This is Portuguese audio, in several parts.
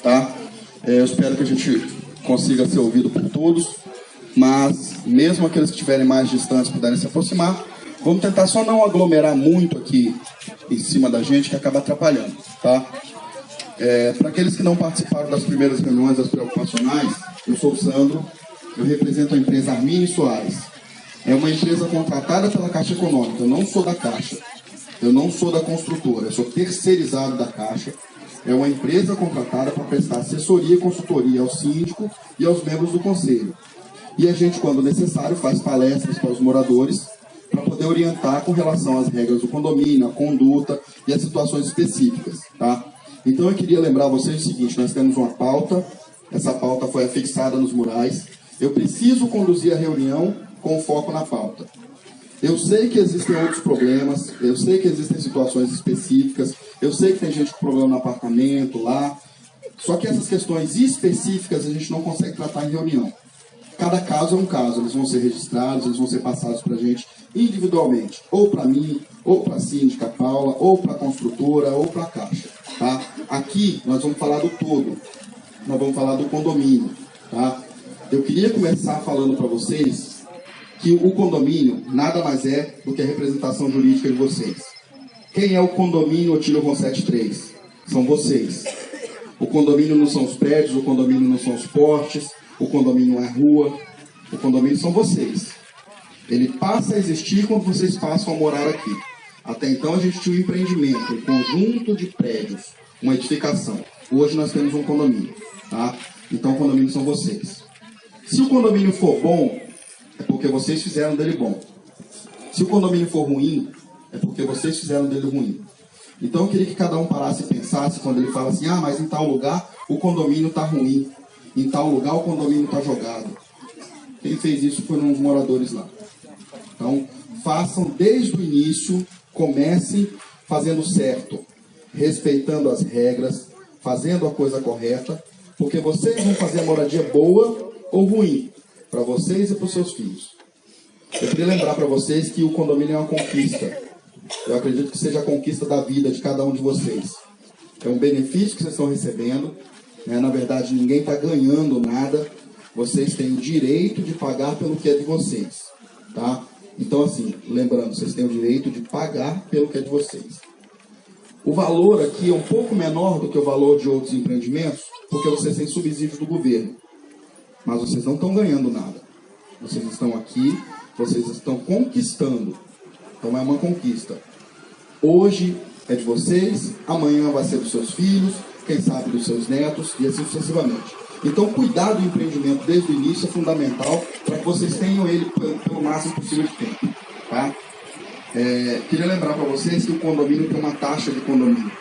tá? Eu espero que a gente consiga ser ouvido por todos, mas mesmo aqueles que estiverem mais distantes puderem se aproximar, vamos tentar só não aglomerar muito aqui em cima da gente, que acaba atrapalhando, tá? Para aqueles que não participaram das primeiras reuniões das pré-ocupacionais, eu sou o Sandro, eu represento a empresa Armini Soares. É uma empresa contratada pela Caixa Econômica, eu não sou da Caixa, eu não sou da construtora, eu sou terceirizado da Caixa. É uma empresa contratada para prestar assessoria e consultoria ao síndico e aos membros do conselho. E a gente, quando necessário, faz palestras para os moradores para poder orientar com relação às regras do condomínio, a conduta e as situações específicas, tá? Então eu queria lembrar vocês o seguinte: nós temos uma pauta, essa pauta foi afixada nos murais. Eu preciso conduzir a reunião com foco na pauta. Eu sei que existem outros problemas, eu sei que existem situações específicas, eu sei que tem gente com problema no apartamento lá, só que essas questões específicas a gente não consegue tratar em reunião. Cada caso é um caso, eles vão ser registrados, eles vão ser passados para a gente individualmente, ou para mim, ou para a síndica Paula, ou para a construtora, ou para a Caixa, tá? Aqui nós vamos falar do todo, nós vamos falar do condomínio, tá? Eu queria começar falando para vocês que o condomínio nada mais é do que a representação jurídica de vocês. Quem é o condomínio Otílio Ronsetti 3? São vocês. O condomínio não são os prédios, o condomínio não são os portes, o condomínio não é rua, o condomínio são vocês. Ele passa a existir quando vocês passam a morar aqui. Até então a gente tinha um empreendimento, um conjunto de prédios, uma edificação. Hoje nós temos um condomínio, tá? Então o condomínio são vocês. Se o condomínio for bom, é porque vocês fizeram dele bom. Se o condomínio for ruim, é porque vocês fizeram dele ruim. Então eu queria que cada um parasse e pensasse quando ele fala assim: ah, mas em tal lugar o condomínio está ruim, em tal lugar o condomínio está jogado. Quem fez isso foram os moradores lá. Então façam desde o início, comecem fazendo certo, respeitando as regras, fazendo a coisa correta, porque vocês vão fazer a moradia boa ou ruim, para vocês e para os seus filhos. Eu queria lembrar para vocês que o condomínio é uma conquista. Eu acredito que seja a conquista da vida de cada um de vocês. É um benefício que vocês estão recebendo, né? Na verdade, ninguém está ganhando nada. Vocês têm o direito de pagar pelo que é de vocês, tá? Então, assim, lembrando, vocês têm o direito de pagar pelo que é de vocês. O valor aqui é um pouco menor do que o valor de outros empreendimentos, porque vocês têm subsídios do governo. Mas vocês não estão ganhando nada. Vocês estão aqui, vocês estão conquistando. Então é uma conquista. Hoje é de vocês, amanhã vai ser dos seus filhos, quem sabe dos seus netos, e assim sucessivamente. Então cuidar do empreendimento desde o início é fundamental para que vocês tenham ele pelo máximo possível de tempo. Tá? Queria lembrar para vocês que o condomínio tem uma taxa de condomínio.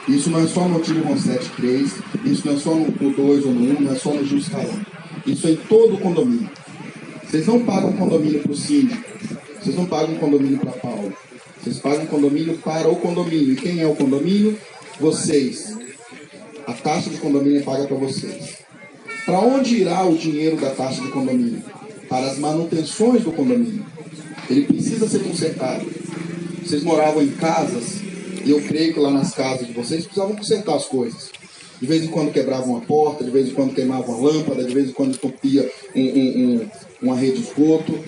Isso não é só no Otílio Ronsetti 3, isso não é só no 2 ou no 1, não é só no Gil Scaloni. Isso é em todo o condomínio. Vocês não pagam condomínio para o síndico, vocês não pagam condomínio para a Paula. Vocês pagam condomínio para o condomínio. E quem é o condomínio? Vocês. A taxa de condomínio é paga para vocês. Para onde irá o dinheiro da taxa de condomínio? Para as manutenções do condomínio. Ele precisa ser consertado. Vocês moravam em casas, e eu creio que lá nas casas de vocês precisavam consertar as coisas. De vez em quando quebravam uma porta, de vez em quando queimavam uma lâmpada, de vez em quando entupia uma rede de esgoto,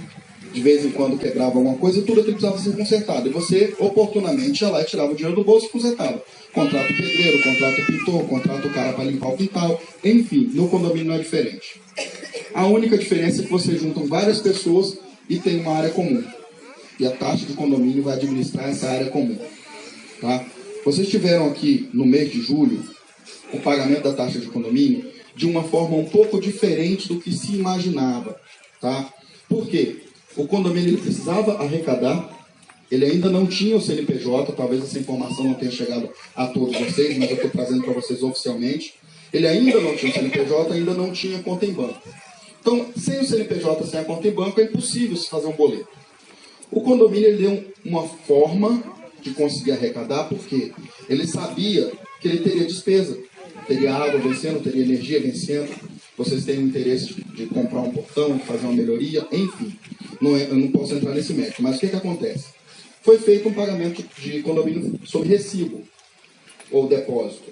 de vez em quando quebrava alguma coisa, e tudo aquilo precisava ser consertado. E você, oportunamente, ia lá e tirava o dinheiro do bolso e consertava. Contrata o pedreiro, contrata o pintor, contrata o cara para limpar o quintal. Enfim, no condomínio não é diferente. A única diferença é que vocês juntam várias pessoas e tem uma área comum. E a taxa de condomínio vai administrar essa área comum. Tá? Vocês tiveram aqui, no mês de julho, o pagamento da taxa de condomínio de uma forma um pouco diferente do que se imaginava. Tá? Por quê? O condomínio ele precisava arrecadar, ele ainda não tinha o CNPJ, talvez essa informação não tenha chegado a todos vocês, mas eu estou trazendo para vocês oficialmente. Ele ainda não tinha o CNPJ, ainda não tinha conta em banco. Então, sem o CNPJ, sem a conta em banco, é impossível se fazer um boleto. O condomínio ele deu uma forma de conseguir arrecadar, porque ele sabia que ele teria despesa. Teria água vencendo, teria energia vencendo, vocês têm o interesse de comprar um portão, de fazer uma melhoria, enfim. Eu não posso entrar nesse mérito, mas o que acontece? Foi feito um pagamento de condomínio sob recibo ou depósito.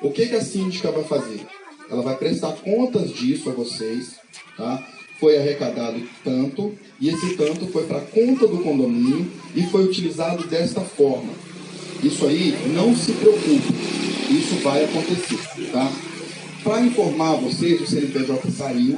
O que a síndica vai fazer? Ela vai prestar contas disso a vocês, tá? Foi arrecadado tanto, e esse tanto foi para a conta do condomínio e foi utilizado desta forma. Isso aí, não se preocupe, isso vai acontecer, tá? Para informar vocês, o CNPJ saiu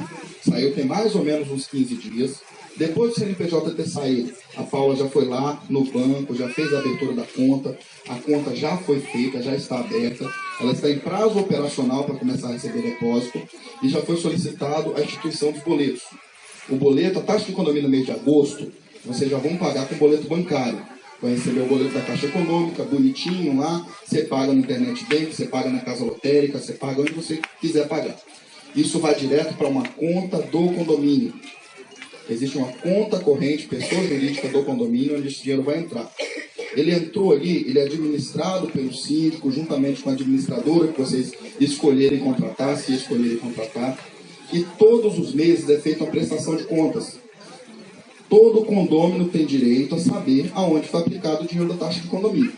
tem mais ou menos uns 15 dias. Depois do CNPJ ter saído, a Paula já foi lá no banco, já fez a abertura da conta, a conta já foi feita, já está aberta, ela está em prazo operacional para começar a receber depósito e já foi solicitado a instituição dos boletos. O boleto, a taxa de condomínio no mês de agosto, vocês já vão pagar com boleto bancário. Vai receber o boleto da Caixa Econômica, bonitinho lá, você paga no Internet Bank, você paga na Casa Lotérica, você paga onde você quiser pagar. Isso vai direto para uma conta do condomínio. Existe uma conta corrente, pessoa jurídica do condomínio, onde esse dinheiro vai entrar. Ele entrou ali, ele é administrado pelo síndico, juntamente com a administradora que vocês escolherem contratar, se escolherem contratar. E todos os meses é feita uma prestação de contas. Todo condômino tem direito a saber aonde foi aplicado o dinheiro da taxa de condomínio.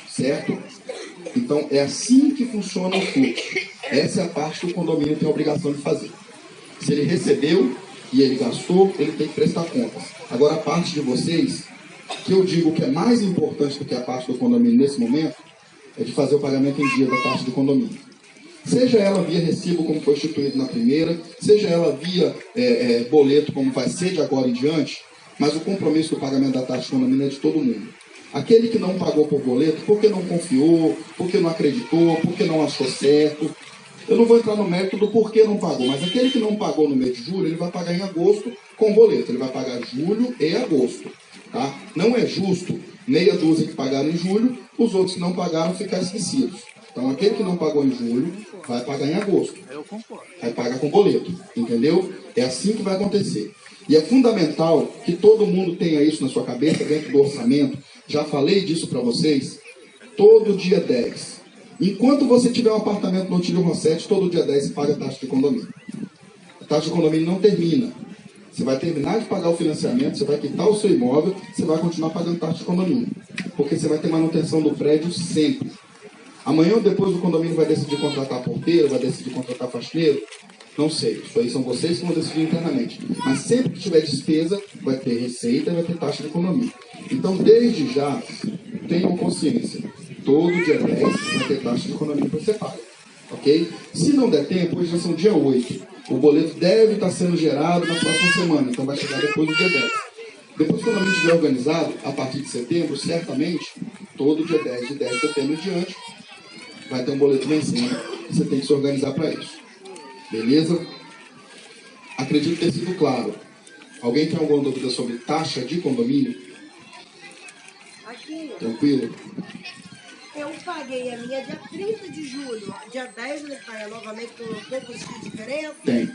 Certo? Então, é assim que funciona o fluxo. Essa é a parte que o condomínio tem a obrigação de fazer. Se ele recebeu e ele gastou, ele tem que prestar contas. Agora, a parte de vocês, que eu digo que é mais importante do que a parte do condomínio nesse momento, é de fazer o pagamento em dia da taxa do condomínio. Seja ela via recibo, como foi instituído na primeira, seja ela via boleto, como vai ser de agora em diante, mas o compromisso do pagamento da taxa de condomínio é de todo mundo. Aquele que não pagou por boleto, porque não confiou, porque não acreditou, porque não achou certo. Eu não vou entrar no mérito do porquê não pagou, mas aquele que não pagou no mês de julho, ele vai pagar em agosto com boleto. Ele vai pagar julho e agosto. Tá? Não é justo meia dúzia que pagaram em julho, os outros que não pagaram ficar esquecidos. Então, aquele que não pagou em julho, vai pagar em agosto. Vai pagar com boleto. Entendeu? É assim que vai acontecer. E é fundamental que todo mundo tenha isso na sua cabeça, dentro do orçamento. Já falei disso para vocês. Todo dia 10. Enquanto você tiver um apartamento no Otílio Rossetti, todo dia 10 você paga a taxa de condomínio. A taxa de condomínio não termina. Você vai terminar de pagar o financiamento, você vai quitar o seu imóvel, você vai continuar pagando taxa de condomínio. Porque você vai ter manutenção do prédio sempre. Amanhã ou depois o condomínio vai decidir contratar porteiro, vai decidir contratar faxineiro. Não sei, isso aí são vocês que vão decidir internamente. Mas sempre que tiver despesa, vai ter receita e vai ter taxa de condomínio. Então, desde já, tenham consciência. Todo dia 10 vai ter taxa de condomínio para você pagar. Ok? Se não der tempo, hoje já são dia 8. O boleto deve estar sendo gerado na próxima semana, então vai chegar depois do dia 10. Depois que o condomínio estiver organizado, a partir de setembro, certamente, todo dia 10 de 10 de setembro em diante, vai ter um boleto vencendo. Você tem que se organizar para isso. Beleza? Acredito ter sido claro. Alguém tem alguma dúvida sobre taxa de condomínio? Aqui. Tranquilo? Eu paguei a minha dia 30 de julho. Dia 10 ele paga novamente com poucos de diferença. Tem. O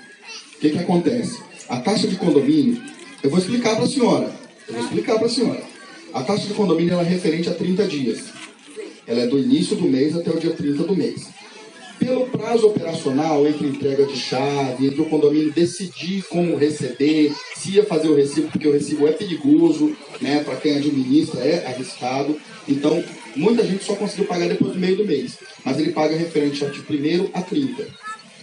que acontece? A taxa de condomínio, eu vou explicar para a senhora. A taxa de condomínio ela é referente a 30 dias. Ela é do início do mês até o dia 30 do mês. Pelo prazo operacional, entre entrega de chave, entre o condomínio decidir como receber, se ia fazer o recibo, porque o recibo é perigoso, né, para quem administra é arriscado. Então, muita gente só conseguiu pagar depois do meio do mês. Mas ele paga referente de 1º a 30.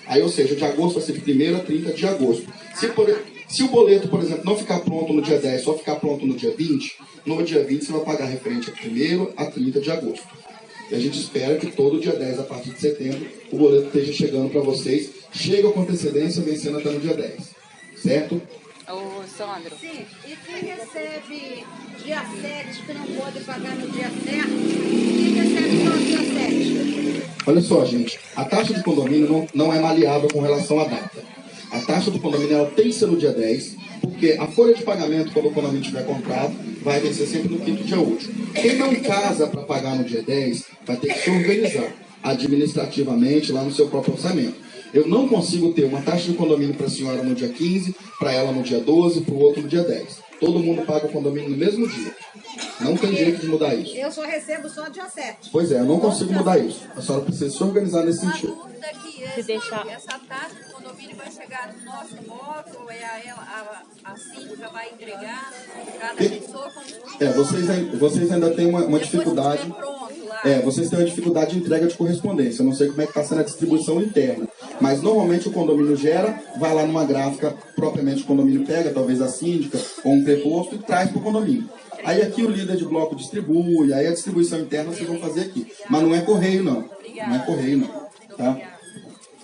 Aí, ou seja, de agosto vai ser de 1º a 30 de agosto. Se o boleto, por exemplo, não ficar pronto no dia 10, só ficar pronto no dia 20, no dia 20 você vai pagar referente a 1º a 30 de agosto. E a gente espera que todo dia 10, a partir de setembro, o boleto esteja chegando para vocês. Chega com antecedência, vencendo até no dia 10. Certo? Ô, Sandro. Sim, e quem recebe dia 7, que não pode pagar no dia certo, quem recebe só dia 7? Olha só, gente. A taxa de condomínio não é maleável com relação à data. A taxa do condomínio ela tem que ser no dia 10, porque a folha de pagamento, quando o condomínio tiver contrato, vai vencer sempre no 5º dia útil. Quem não casa para pagar no dia 10, vai ter que se organizar administrativamente lá no seu próprio orçamento. Eu não consigo ter uma taxa de condomínio para a senhora no dia 15, para ela no dia 12, para o outro no dia 10. Todo mundo paga o condomínio no mesmo dia. Não tem jeito de mudar isso. Eu só recebo só dia 7. Pois é, eu não consigo mudar isso. A senhora precisa se organizar nesse sentido. Se deixar. Essa taxa de condomínio condomínio vai chegar no nosso imóvel, a síndica vai entregar cada pessoa como... Vocês ainda têm uma dificuldade. Pronto, lá. Vocês têm uma dificuldade de entrega de correspondência. Eu não sei como é que está sendo a distribuição interna. Mas normalmente o condomínio gera, vai lá numa gráfica, propriamente o condomínio pega, talvez a síndica ou um preposto, e traz para o condomínio. Aí aqui o líder de bloco distribui, aí a distribuição interna vocês vão fazer aqui. Mas não é correio, não. Não é correio, não. Tá?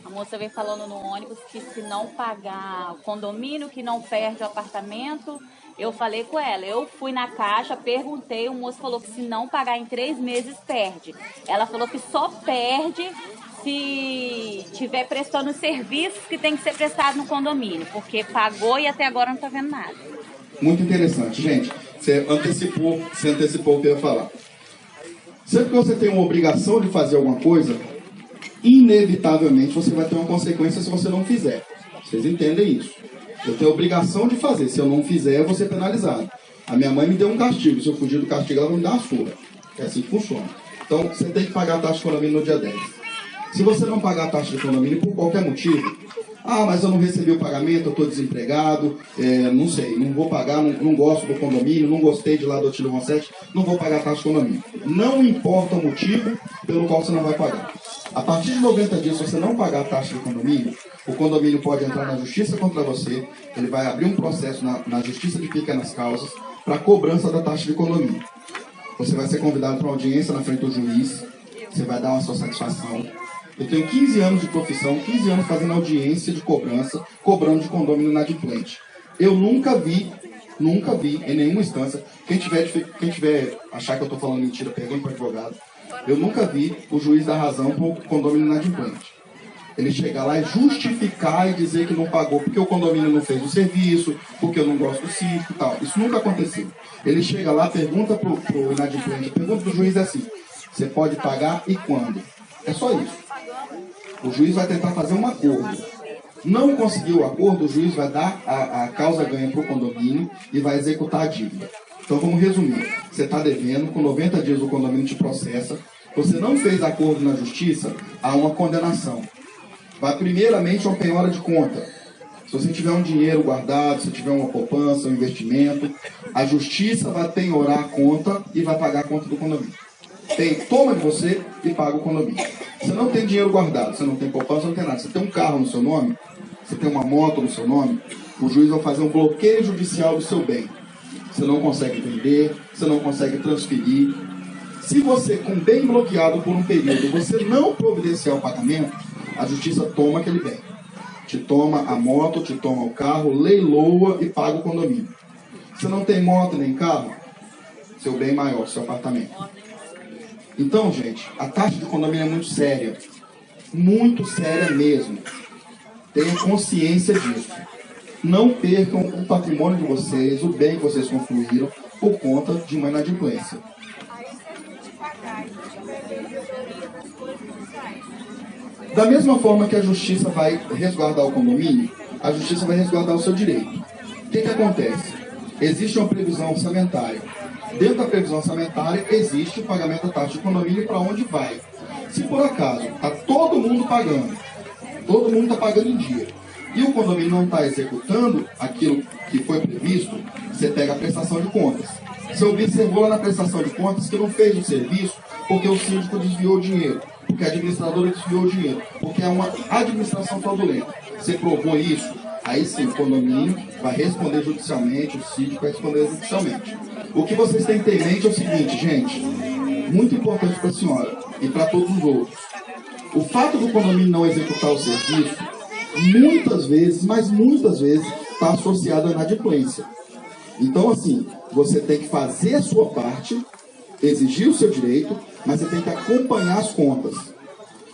A moça veio falando no ônibus que se não pagar o condomínio, que não perde o apartamento. Eu falei com ela, eu fui na caixa, perguntei, o moço falou que se não pagar em 3 meses, perde. Ela falou que só perde se estiver prestando serviços que tem que ser prestado no condomínio, porque pagou e até agora não está vendo nada. Muito interessante, gente. Você antecipou o que eu ia falar. Sempre que você tem uma obrigação de fazer alguma coisa, inevitavelmente você vai ter uma consequência se você não fizer. Vocês entendem isso? Eu tenho a obrigação de fazer. Se eu não fizer, eu vou ser penalizado. A minha mãe me deu um castigo. Se eu fugir do castigo, ela vai me dar uma surra. É assim que funciona. Então, você tem que pagar a taxa de condomínio no dia 10. Se você não pagar a taxa de condomínio por qualquer motivo, mas eu não recebi o pagamento, eu estou desempregado, não sei, não vou pagar, não gosto do condomínio, não gostei de lá do Otílio Rossetti, não vou pagar a taxa de condomínio. Não importa o motivo pelo qual você não vai pagar. A partir de 90 dias, se você não pagar a taxa de condomínio, o condomínio pode entrar na justiça contra você, ele vai abrir um processo na justiça de pequenas causas para cobrança da taxa de condomínio. Você vai ser convidado para uma audiência na frente do juiz, você vai dar uma sua satisfação. Eu tenho 15 anos de profissão, 15 anos fazendo audiência de cobrança, cobrando de condomínio inadimplente. Eu nunca vi em nenhuma instância, quem tiver achar que eu estou falando mentira, pergunta para o advogado, eu nunca vi o juiz dar razão para o condomínio inadimplente. Ele chegar lá e justificar e dizer que não pagou porque o condomínio não fez o serviço, porque eu não gosto do sítio e tal. Isso nunca aconteceu. Ele chega lá, pergunta para o inadimplente, pergunta para o juiz assim, você pode pagar e quando? É só isso. O juiz vai tentar fazer um acordo. Não conseguiu o acordo, o juiz vai dar a causa ganha para o condomínio e vai executar a dívida. Então vamos resumir. Você está devendo, com 90 dias o condomínio te processa, você não fez acordo na justiça, há uma condenação. Vai primeiramente uma penhora de conta. Se você tiver um dinheiro guardado, se tiver uma poupança, um investimento, a justiça vai penhorar a conta e vai pagar a conta do condomínio. Toma de você e paga o condomínio. Você não tem dinheiro guardado, você não tem poupança, não tem nada. Você tem um carro no seu nome, você tem uma moto no seu nome, o juiz vai fazer um bloqueio judicial do seu bem. Você não consegue vender, você não consegue transferir. Se você, com bem bloqueado por um período, você não providenciar o pagamento, a justiça toma aquele bem. Te toma a moto, te toma o carro, leiloa e paga o condomínio. Você não tem moto nem carro, seu bem maior, seu apartamento. Então, gente, a taxa de condomínio é muito séria mesmo. Tenham consciência disso. Não percam o patrimônio de vocês, o bem que vocês construíram, por conta de uma inadimplência. Da mesma forma que a justiça vai resguardar o condomínio, a justiça vai resguardar o seu direito. O que acontece? Existe uma previsão orçamentária. Dentro da previsão orçamentária existe o pagamento da taxa de condomínio para onde vai. Se por acaso está todo mundo está pagando em dia, e o condomínio não está executando aquilo que foi previsto, você pega a prestação de contas. Você observou lá na prestação de contas que não fez o serviço porque o síndico desviou o dinheiro, porque a administradora desviou o dinheiro, porque é uma administração fraudulenta. Você provou isso, aí sim o condomínio vai responder judicialmente, o síndico vai responder judicialmente. O que vocês têm que ter em mente é o seguinte, gente, muito importante para a senhora e para todos os outros. O fato do condomínio não executar o serviço, muitas vezes está associado à inadimplência. Então, assim, você tem que fazer a sua parte, exigir o seu direito, mas você tem que acompanhar as contas.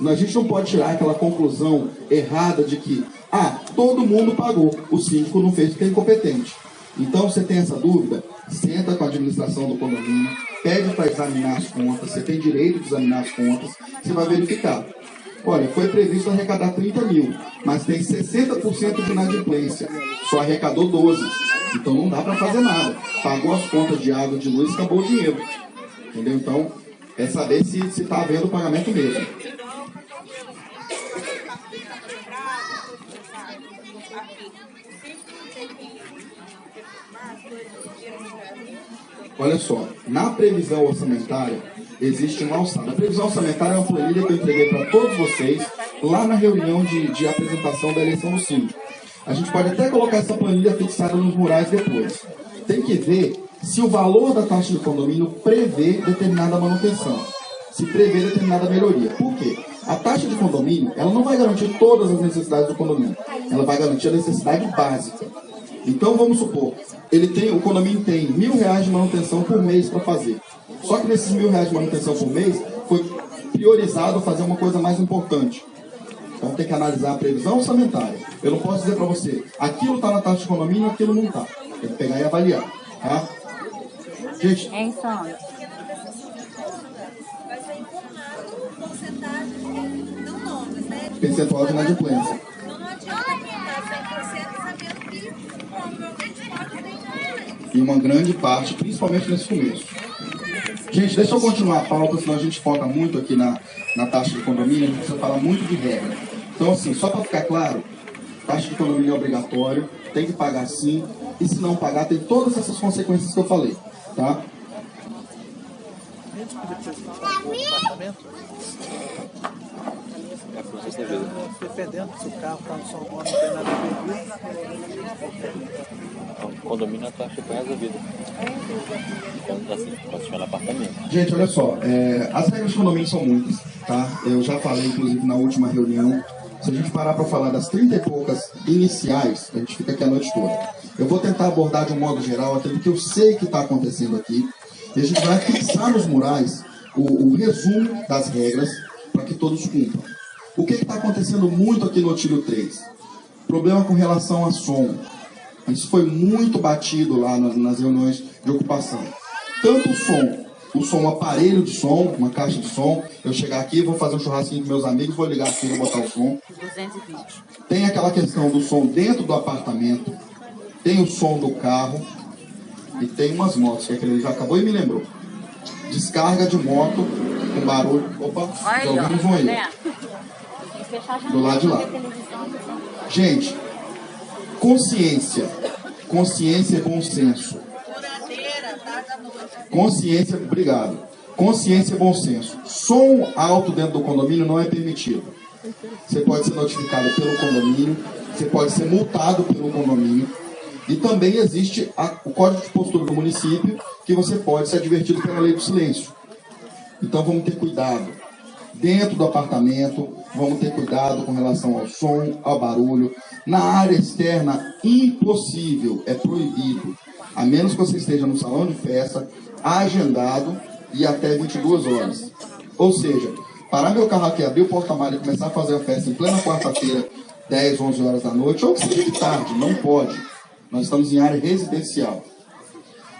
A gente não pode tirar aquela conclusão errada de que, todo mundo pagou, o síndico não fez porque é incompetente. Então, você tem essa dúvida, senta com a administração do condomínio, pede para examinar as contas, você tem direito de examinar as contas, você vai verificar. Olha, foi previsto arrecadar 30 mil, mas tem 60% de inadimplência, só arrecadou 12. Então não dá para fazer nada. Pagou as contas de água, de luz, acabou o dinheiro. Entendeu? Então, é saber se está havendo o pagamento mesmo. Olha só, na previsão orçamentária existe um alçado. A previsão orçamentária é uma planilha que eu entreguei para todos vocês lá na reunião de apresentação da eleição do síndico. A gente pode até colocar essa planilha fixada nos murais depois. Tem que ver se o valor da taxa de condomínio prevê determinada manutenção, se prevê determinada melhoria. Por quê? A taxa de condomínio, ela não vai garantir todas as necessidades do condomínio, ela vai garantir a necessidade básica. Então vamos supor, o condomínio tem R$1.000 de manutenção por mês para fazer. Só que nesses R$1.000 de manutenção por mês foi priorizado fazer uma coisa mais importante. Então tem que analisar a previsão orçamentária. Eu não posso dizer para você, aquilo está na taxa de condomínio, aquilo não está. Tem que pegar e avaliar. Tá? Gente, É insano. Vai ser informado porcentagem, não nomes, né? percentual de inadimplência. Então não adianta contar 100% sabendo que provavelmente pode ter. E uma grande parte, principalmente nesse começo. Gente, deixa eu continuar a pauta, senão a gente foca muito aqui na taxa de condomínio, a gente precisa falar muito de regra. Então, assim, só para ficar claro, taxa de condomínio é obrigatório, tem que pagar sim, e se não pagar, tem todas essas consequências que eu falei, tá? Dependendo se o carro está no São Paulo, não tem nada a ver. O condomínio a taxa está resolvida. Quando assim, pode chamar apartamento. Gente, olha só, as regras de condomínio são muitas, tá? Eu já falei, inclusive, na última reunião. Se a gente parar para falar das 30 e poucas iniciais, a gente fica aqui a noite toda. Eu vou tentar abordar de um modo geral aquilo que eu sei que está acontecendo aqui. E a gente vai fixar nos murais o resumo das regras para que todos cumpram. O que está acontecendo muito aqui no Otílio 3? Problema com relação a som. Isso foi muito batido lá nas reuniões de ocupação. Tanto o som, aparelho de som, uma caixa de som. Eu chegar aqui, vou fazer um churrasquinho com meus amigos, vou ligar aqui e vou botar o som. 220. Tem aquela questão do som dentro do apartamento. Tem o som do carro. E tem umas motos, que aquele já acabou e me lembrou. Descarga de moto com barulho. Opa, já ouvimos um aí. Do lado de lá. Gente, consciência. Consciência e bom senso. Consciência, obrigado. Consciência e bom senso. Som alto dentro do condomínio não é permitido. Você pode ser notificado pelo condomínio, você pode ser multado pelo condomínio. E também existe o Código de Postura do município, que você pode ser advertido pela lei do silêncio. Então vamos ter cuidado. Dentro do apartamento, vamos ter cuidado com relação ao som, ao barulho. Na área externa, impossível, é proibido. A menos que você esteja no salão de festa, agendado e até 22 horas. Ou seja, parar meu carro aqui, abrir o porta-malas e começar a fazer a festa em plena quarta-feira, 10, 11 horas da noite, ou que seja de tarde, não pode. Nós estamos em área residencial.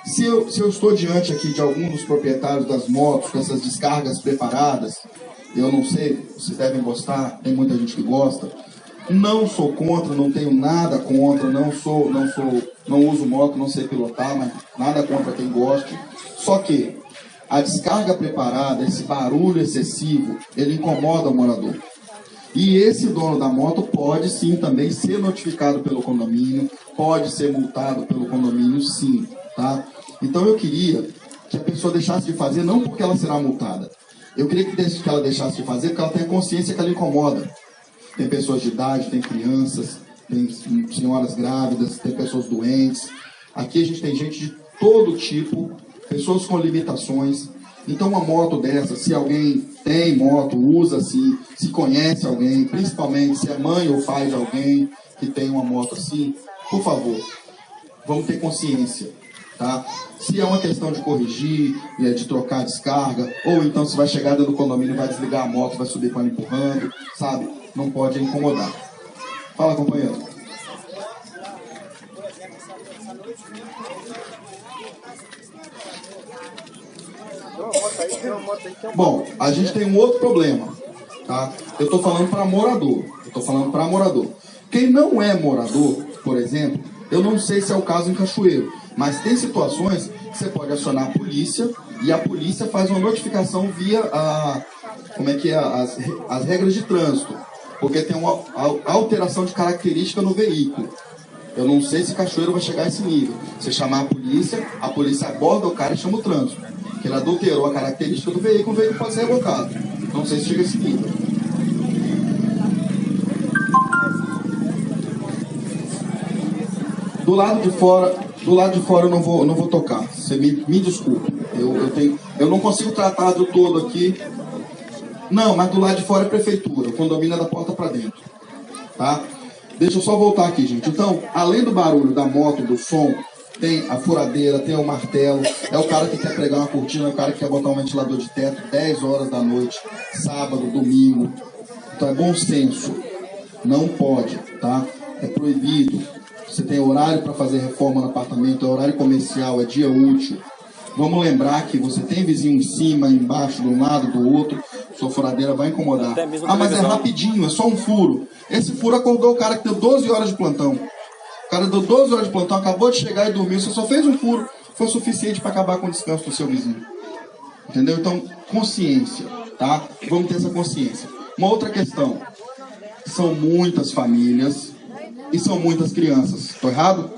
Se eu estou diante aqui de algum dos proprietários das motos, com essas descargas preparadas, eu não sei, vocês devem gostar, tem muita gente que gosta. Não sou contra, não tenho nada contra, não uso moto, não sei pilotar, mas nada contra quem goste. Só que a descarga preparada, esse barulho excessivo, ele incomoda o morador. E esse dono da moto pode sim também ser notificado pelo condomínio, pode ser multado pelo condomínio sim, tá? Então eu queria que a pessoa deixasse de fazer, não porque ela será multada. Eu queria que ela deixasse de fazer porque ela tenha consciência que ela incomoda. Tem pessoas de idade, tem crianças, tem senhoras grávidas, tem pessoas doentes. Aqui a gente tem gente de todo tipo, pessoas com limitações. Então uma moto dessa, se alguém tem moto, usa assim, se conhece alguém, principalmente se é mãe ou pai de alguém que tem uma moto assim, por favor, vamos ter consciência, tá? Se é uma questão de corrigir, de trocar a descarga, ou então se vai chegar dentro do condomínio, vai desligar a moto, vai subir com ela empurrando, sabe? Não pode incomodar. Fala, companheiro. Bom, a gente tem um outro problema, tá? Eu estou falando para morador. Quem não é morador, por exemplo, eu não sei se é o caso em Cachoeiro, mas tem situações que você pode acionar a polícia e a polícia faz uma notificação via as regras de trânsito. porque tem uma alteração de característica no veículo. Eu não sei se Cachoeiro vai chegar a esse nível. Você chamar a polícia aborda o cara e chama o trânsito. Porque ele adulterou a característica do veículo, o veículo pode ser revocado. Não sei se chega a esse nível. Do lado de fora eu não vou tocar. Você me desculpe. Eu não consigo tratar do todo aqui. Não, mas do lado de fora é prefeitura. O condomínio é da porta para dentro. Tá? Deixa eu só voltar aqui, gente. Então, além do barulho da moto, do som, tem a furadeira, tem o martelo. É o cara que quer pregar uma cortina, é o cara que quer botar um ventilador de teto 10 horas da noite, sábado, domingo. Então é bom senso. Não pode, tá? É proibido. Você tem horário para fazer reforma no apartamento, é horário comercial, é dia útil. Vamos lembrar que você tem vizinho em cima, embaixo, de um lado, do outro. Sua furadeira vai incomodar. Ah, mas é rapidinho, é só um furo. Esse furo acordou o cara que deu 12 horas de plantão. O cara deu 12 horas de plantão, acabou de chegar e dormiu. Você só fez um furo, foi suficiente para acabar com o descanso do seu vizinho. Entendeu? Então, consciência, tá? Vamos ter essa consciência. Uma outra questão. São muitas famílias e são muitas crianças. Estou errado?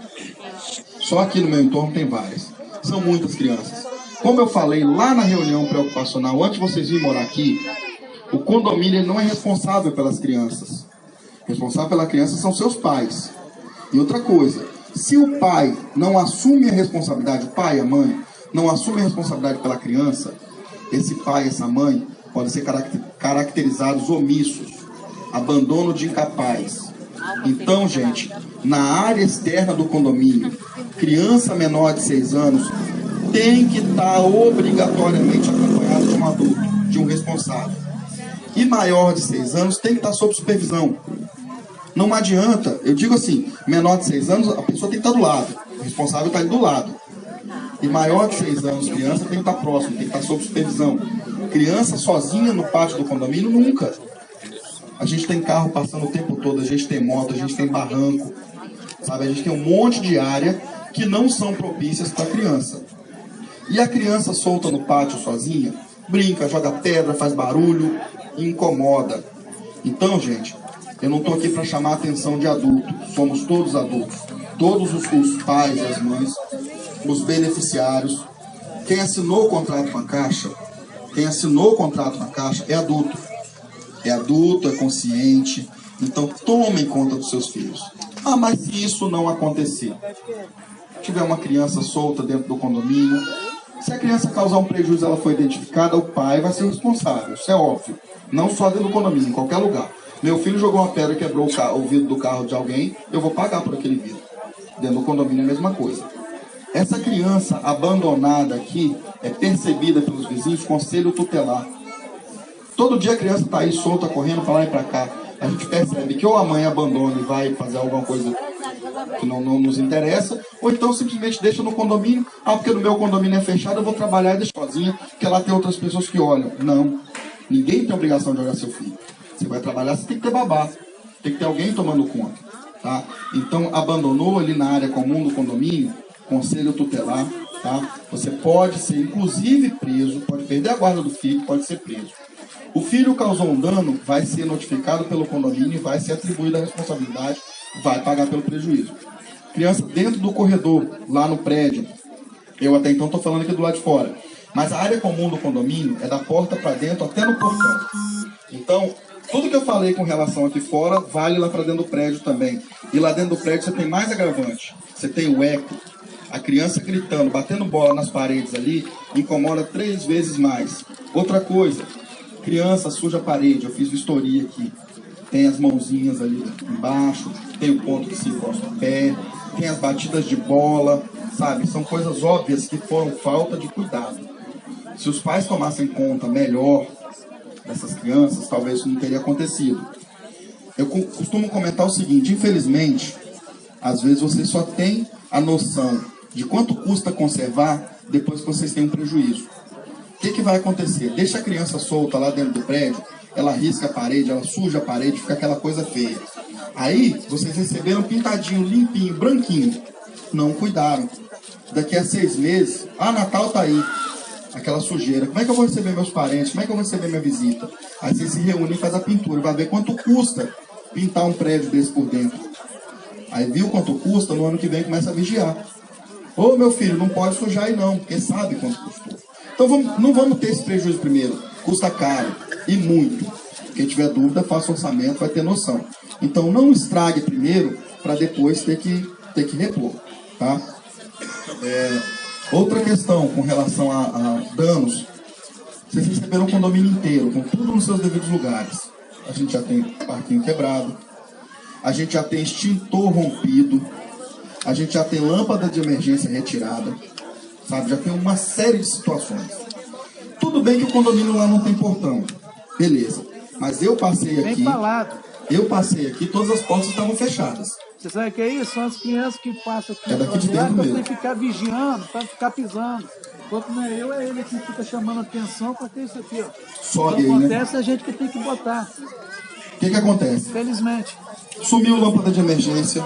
Só aqui no meu entorno tem várias. São muitas crianças. Como eu falei lá na reunião preocupacional, antes de vocês virem morar aqui, o condomínio não é responsável pelas crianças. Responsável pela criança são seus pais. E outra coisa, se o pai não assume a responsabilidade, o pai e a mãe, não assume a responsabilidade pela criança, esse pai e essa mãe podem ser caracterizados omissos, abandono de incapaz. Então, gente, na área externa do condomínio, criança menor de 6 anos tem que estar obrigatoriamente acompanhada de um adulto, de um responsável. E maior de 6 anos tem que estar sob supervisão. Não adianta, eu digo assim, menor de 6 anos, a pessoa tem que estar do lado, o responsável está ali do lado. E maior de 6 anos, criança tem que estar próximo, tem que estar sob supervisão. Criança sozinha no pátio do condomínio, nunca. A gente tem carro passando o tempo todo, a gente tem moto, a gente tem barranco, sabe? A gente tem um monte de área que não são propícias para a criança. E a criança solta no pátio sozinha, brinca, joga pedra, faz barulho, incomoda. Então, gente, eu não estou aqui para chamar a atenção de adulto. Somos todos adultos. Todos os pais e as mães, os beneficiários. Quem assinou o contrato com a Caixa, é adulto. É adulto, é consciente. Então, tomem conta dos seus filhos. Ah, mas se isso não acontecer, tiver uma criança solta dentro do condomínio, se a criança causar um prejuízo, ela foi identificada, o pai vai ser o responsável. Isso é óbvio. Não só dentro do condomínio, em qualquer lugar. Meu filho jogou uma pedra e quebrou o vidro do carro de alguém, eu vou pagar por aquele vidro. Dentro do condomínio é a mesma coisa. Essa criança abandonada aqui é percebida pelos vizinhos conselho tutelar. Todo dia a criança está aí solta, correndo para lá e para cá. A gente percebe que ou a mãe abandona e vai fazer alguma coisa que não nos interessa, ou então simplesmente deixa no condomínio. Ah, porque no meu condomínio é fechado, eu vou trabalhar e deixo sozinha, porque lá tem outras pessoas que olham. Não. Ninguém tem obrigação de olhar seu filho. Você vai trabalhar, você tem que ter babá. Tem que ter alguém tomando conta. Tá? Então, abandonou ali na área comum do condomínio, conselho tutelar. Tá? Você pode ser, inclusive, preso, pode perder a guarda do filho, pode ser preso. O filho causou um dano, vai ser notificado pelo condomínio, vai ser atribuída a responsabilidade, vai pagar pelo prejuízo. Criança dentro do corredor, lá no prédio, eu até então estou falando aqui do lado de fora, mas a área comum do condomínio é da porta para dentro até no portão. Então, tudo que eu falei com relação aqui fora, vale lá para dentro do prédio também. E lá dentro do prédio você tem mais agravante. Você tem o eco, a criança gritando, batendo bola nas paredes ali, incomoda 3 vezes mais. Outra coisa, criança suja a parede, eu fiz vistoria aqui. Tem as mãozinhas ali embaixo, tem o ponto que se encosta o pé, tem as batidas de bola, sabe? São coisas óbvias que foram falta de cuidado. Se os pais tomassem conta melhor dessas crianças, talvez isso não teria acontecido. Eu costumo comentar o seguinte, infelizmente, às vezes vocês só têm a noção de quanto custa conservar depois que vocês têm um prejuízo. O que vai acontecer? Deixa a criança solta lá dentro do prédio, ela risca a parede, ela suja a parede, fica aquela coisa feia. Aí, vocês receberam pintadinho, limpinho, branquinho. Não cuidaram. Daqui a 6 meses, Natal tá aí. aquela sujeira. Como é que eu vou receber meus parentes? Como é que eu vou receber minha visita? Aí você se reúne e faz a pintura, vai ver quanto custa pintar um prédio desse por dentro. Aí viu quanto custa, no ano que vem começa a vigiar. Ô meu filho, não pode sujar aí não, porque sabe quanto custou. Então não vamos ter esse prejuízo primeiro. Custa caro e muito. Quem tiver dúvida, faça orçamento, vai ter noção. Então não estrague primeiro para depois ter que repor. Tá? Outra questão com relação a danos. Vocês receberam o condomínio inteiro, com tudo nos seus devidos lugares. A gente já tem parquinho quebrado. A gente já tem extintor rompido. A gente já tem lâmpada de emergência retirada. Sabe? Já tem uma série de situações. Tudo bem que o condomínio lá não tem portão. Beleza. Mas eu passei aqui. Bem falado. Eu passei aqui, todas as portas estavam fechadas. Você sabe o que é isso? São as crianças que passam aqui. É daqui de dentro mesmo. Tem que ficar vigiando, para ficar pisando. Enquanto não é eu, é ele que fica chamando atenção para ter isso aqui, ó. Sobe aí, acontece, né? a gente que tem que botar. O que acontece? Felizmente. Sumiu lâmpada de emergência.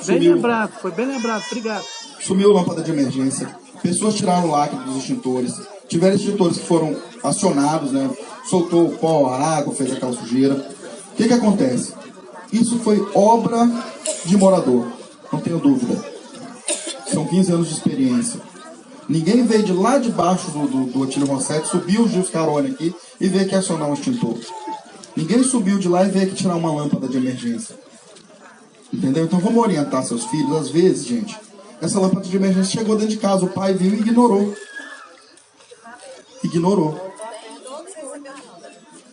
Bem lembrado, foi bem lembrado, obrigado. Sumiu lâmpada de emergência. Pessoas tiraram o lacre dos extintores. Tiveram extintores que foram acionados, né? Soltou o pó, a água, fez aquela sujeira. O que acontece? Isso foi obra de morador, não tenho dúvida. São 15 anos de experiência. Ninguém veio de lá de baixo do Atílio Rossetti, subiu o Gil Scaroni aqui e veio aqui acionar um extintor. Ninguém subiu de lá e veio aqui tirar uma lâmpada de emergência. Entendeu? Então vamos orientar seus filhos. Às vezes, gente, essa lâmpada de emergência chegou dentro de casa, o pai viu e ignorou. Ignorou.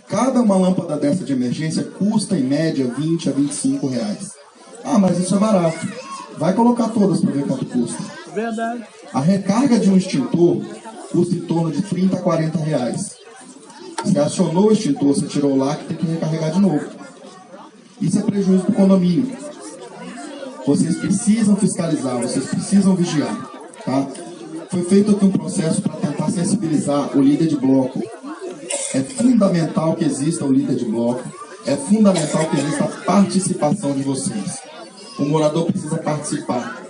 Cada uma lâmpada dessa de emergência custa em média 20 a 25 reais. Ah, mas isso é barato. Vai colocar todas para ver quanto custa. Verdade. A recarga de um extintor custa em torno de 30 a 40 reais. Você acionou o extintor, você tirou lá, que tem que recarregar de novo. Isso é prejuízo para o condomínio. Vocês precisam fiscalizar, vocês precisam vigiar. Tá? Foi feito aqui um processo para tentar sensibilizar o líder de bloco. É fundamental que exista o líder de bloco. É fundamental que exista a participação de vocês. O morador precisa participar.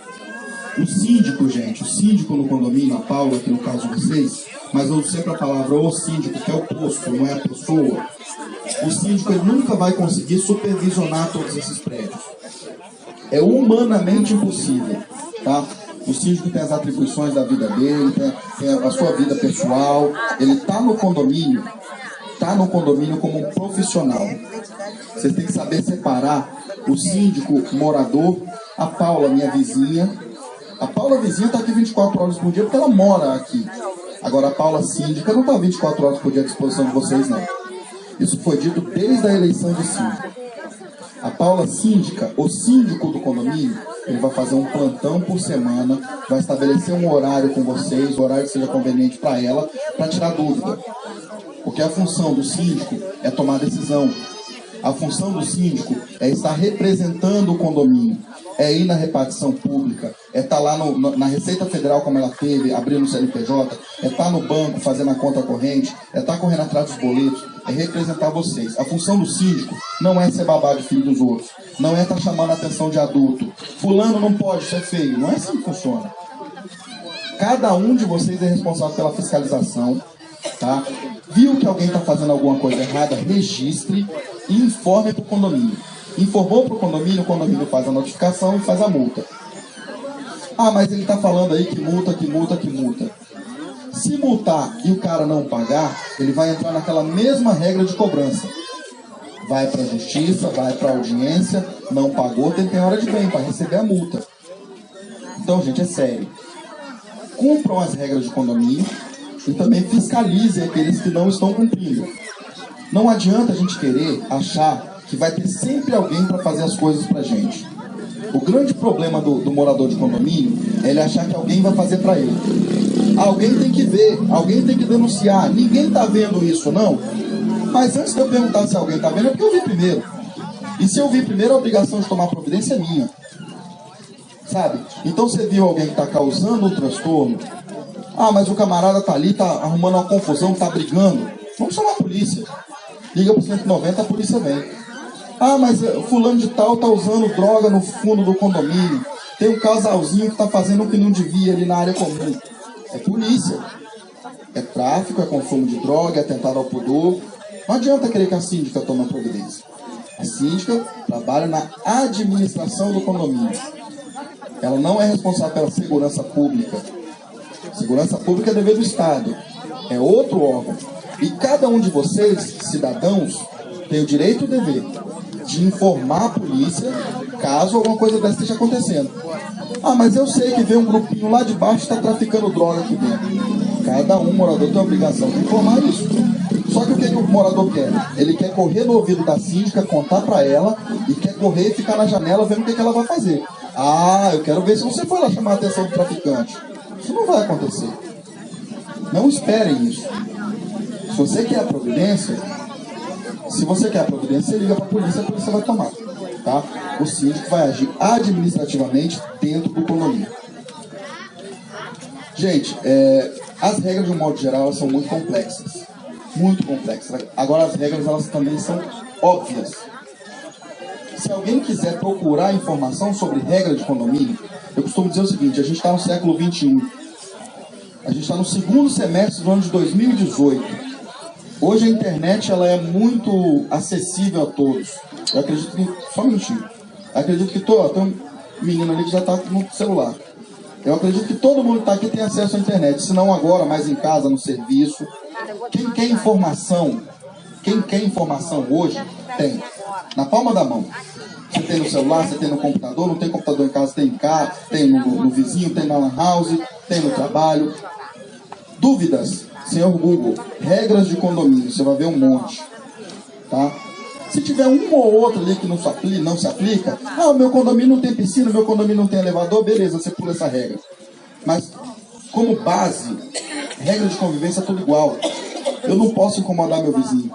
O síndico, gente, o síndico no condomínio, a Paula, aqui no caso de vocês, mas eu uso sempre a palavra o síndico, que é o posto, não é a pessoa. O síndico ele nunca vai conseguir supervisionar todos esses prédios. É humanamente impossível, tá? O síndico tem as atribuições da vida dele, tem a sua vida pessoal, ele está no condomínio como um profissional. Você tem que saber separar o síndico morador. A Paula, minha vizinha, a Paula vizinha está aqui 24 horas por dia porque ela mora aqui. Agora a Paula síndica não está 24 horas por dia à disposição de vocês, não. Isso foi dito desde a eleição de síndico. A Paula síndica, o síndico do condomínio, ele vai fazer um plantão por semana, vai estabelecer um horário com vocês, o horário que seja conveniente para ela, para tirar dúvida. Porque a função do síndico é tomar decisão. A função do síndico é estar representando o condomínio, é ir na repartição pública, é estar lá na Receita Federal como ela teve, abrindo o CNPJ, é estar no banco fazendo a conta corrente, é estar correndo atrás dos boletos, é representar vocês. A função do síndico não é ser babá de filho dos outros, não é estar chamando a atenção de adulto. Fulano não pode, isso é feio. Não é assim que funciona. Cada um de vocês é responsável pela fiscalização, tá? Viu que alguém está fazendo alguma coisa errada, registre e informe para o condomínio. Informou para o condomínio faz a notificação e faz a multa. Ah, mas ele está falando aí que multa. Se multar e o cara não pagar, ele vai entrar naquela mesma regra de cobrança. Vai para a justiça, vai para a audiência, não pagou, tem hora de bem para receber a multa. Então, gente, é sério. Cumpram as regras de condomínio e também fiscalizem aqueles que não estão cumprindo. Não adianta a gente querer achar que vai ter sempre alguém para fazer as coisas para a gente. O grande problema do morador de condomínio é ele achar que alguém vai fazer para ele. Alguém tem que ver, alguém tem que denunciar. Ninguém está vendo isso, não. Mas antes de eu perguntar se alguém está vendo, é porque eu vi primeiro. E se eu vi primeiro, a obrigação de tomar providência é minha. Sabe? Então você viu alguém que está causando um transtorno. Ah, mas o camarada está ali, está arrumando uma confusão, está brigando. Vamos chamar a polícia. Liga para o 190, a polícia vem. Ah, mas fulano de tal está usando droga no fundo do condomínio. Tem um casalzinho que está fazendo o que não devia ali na área comum. É polícia. É tráfico, é consumo de droga, é atentado ao pudor. Não adianta querer que a síndica tome providência. A síndica trabalha na administração do condomínio. Ela não é responsável pela segurança pública. Segurança pública é dever do Estado. É outro órgão. E cada um de vocês, cidadãos, tem o direito e o dever de informar a polícia caso alguma coisa dessa esteja acontecendo. Ah, mas eu sei que vem um grupinho lá de baixo que está traficando droga aqui dentro. Cada morador tem a obrigação de informar isso. Só que o que o morador quer? Ele quer correr no ouvido da síndica, contar para ela, e quer correr e ficar na janela vendo o que ela vai fazer. Ah, eu quero ver se você foi lá chamar a atenção do traficante. Isso não vai acontecer. Não esperem isso. Se você quer a providência, você liga para a polícia vai tomar. Tá? O síndico vai agir administrativamente dentro do condomínio. Gente, as regras de um modo geral elas são muito complexas. Muito complexas. Agora as regras elas também são óbvias. Se alguém quiser procurar informação sobre regra de condomínio, eu costumo dizer o seguinte: a gente está no século XXI. A gente está no segundo semestre do ano de 2018. Hoje a internet ela é muito acessível a todos. Eu acredito que... Só um minutinho. Eu acredito que tem um menino ali que já está no celular. Eu acredito que todo mundo que está aqui tem acesso à internet. Se não agora, mas em casa, no serviço. Quem quer informação hoje, tem. Na palma da mão. Você tem no celular, você tem no computador, não tem computador em casa, tem em casa, tem no vizinho, tem na lan house, tem no trabalho. Dúvidas? Senhor Google, regras de condomínio, você vai ver um monte. Tá? Se tiver um ou outro ali que não se aplica, o meu condomínio não tem piscina, meu condomínio não tem elevador, beleza, você pula essa regra. Mas, como base, regra de convivência é tudo igual. Eu não posso incomodar meu vizinho.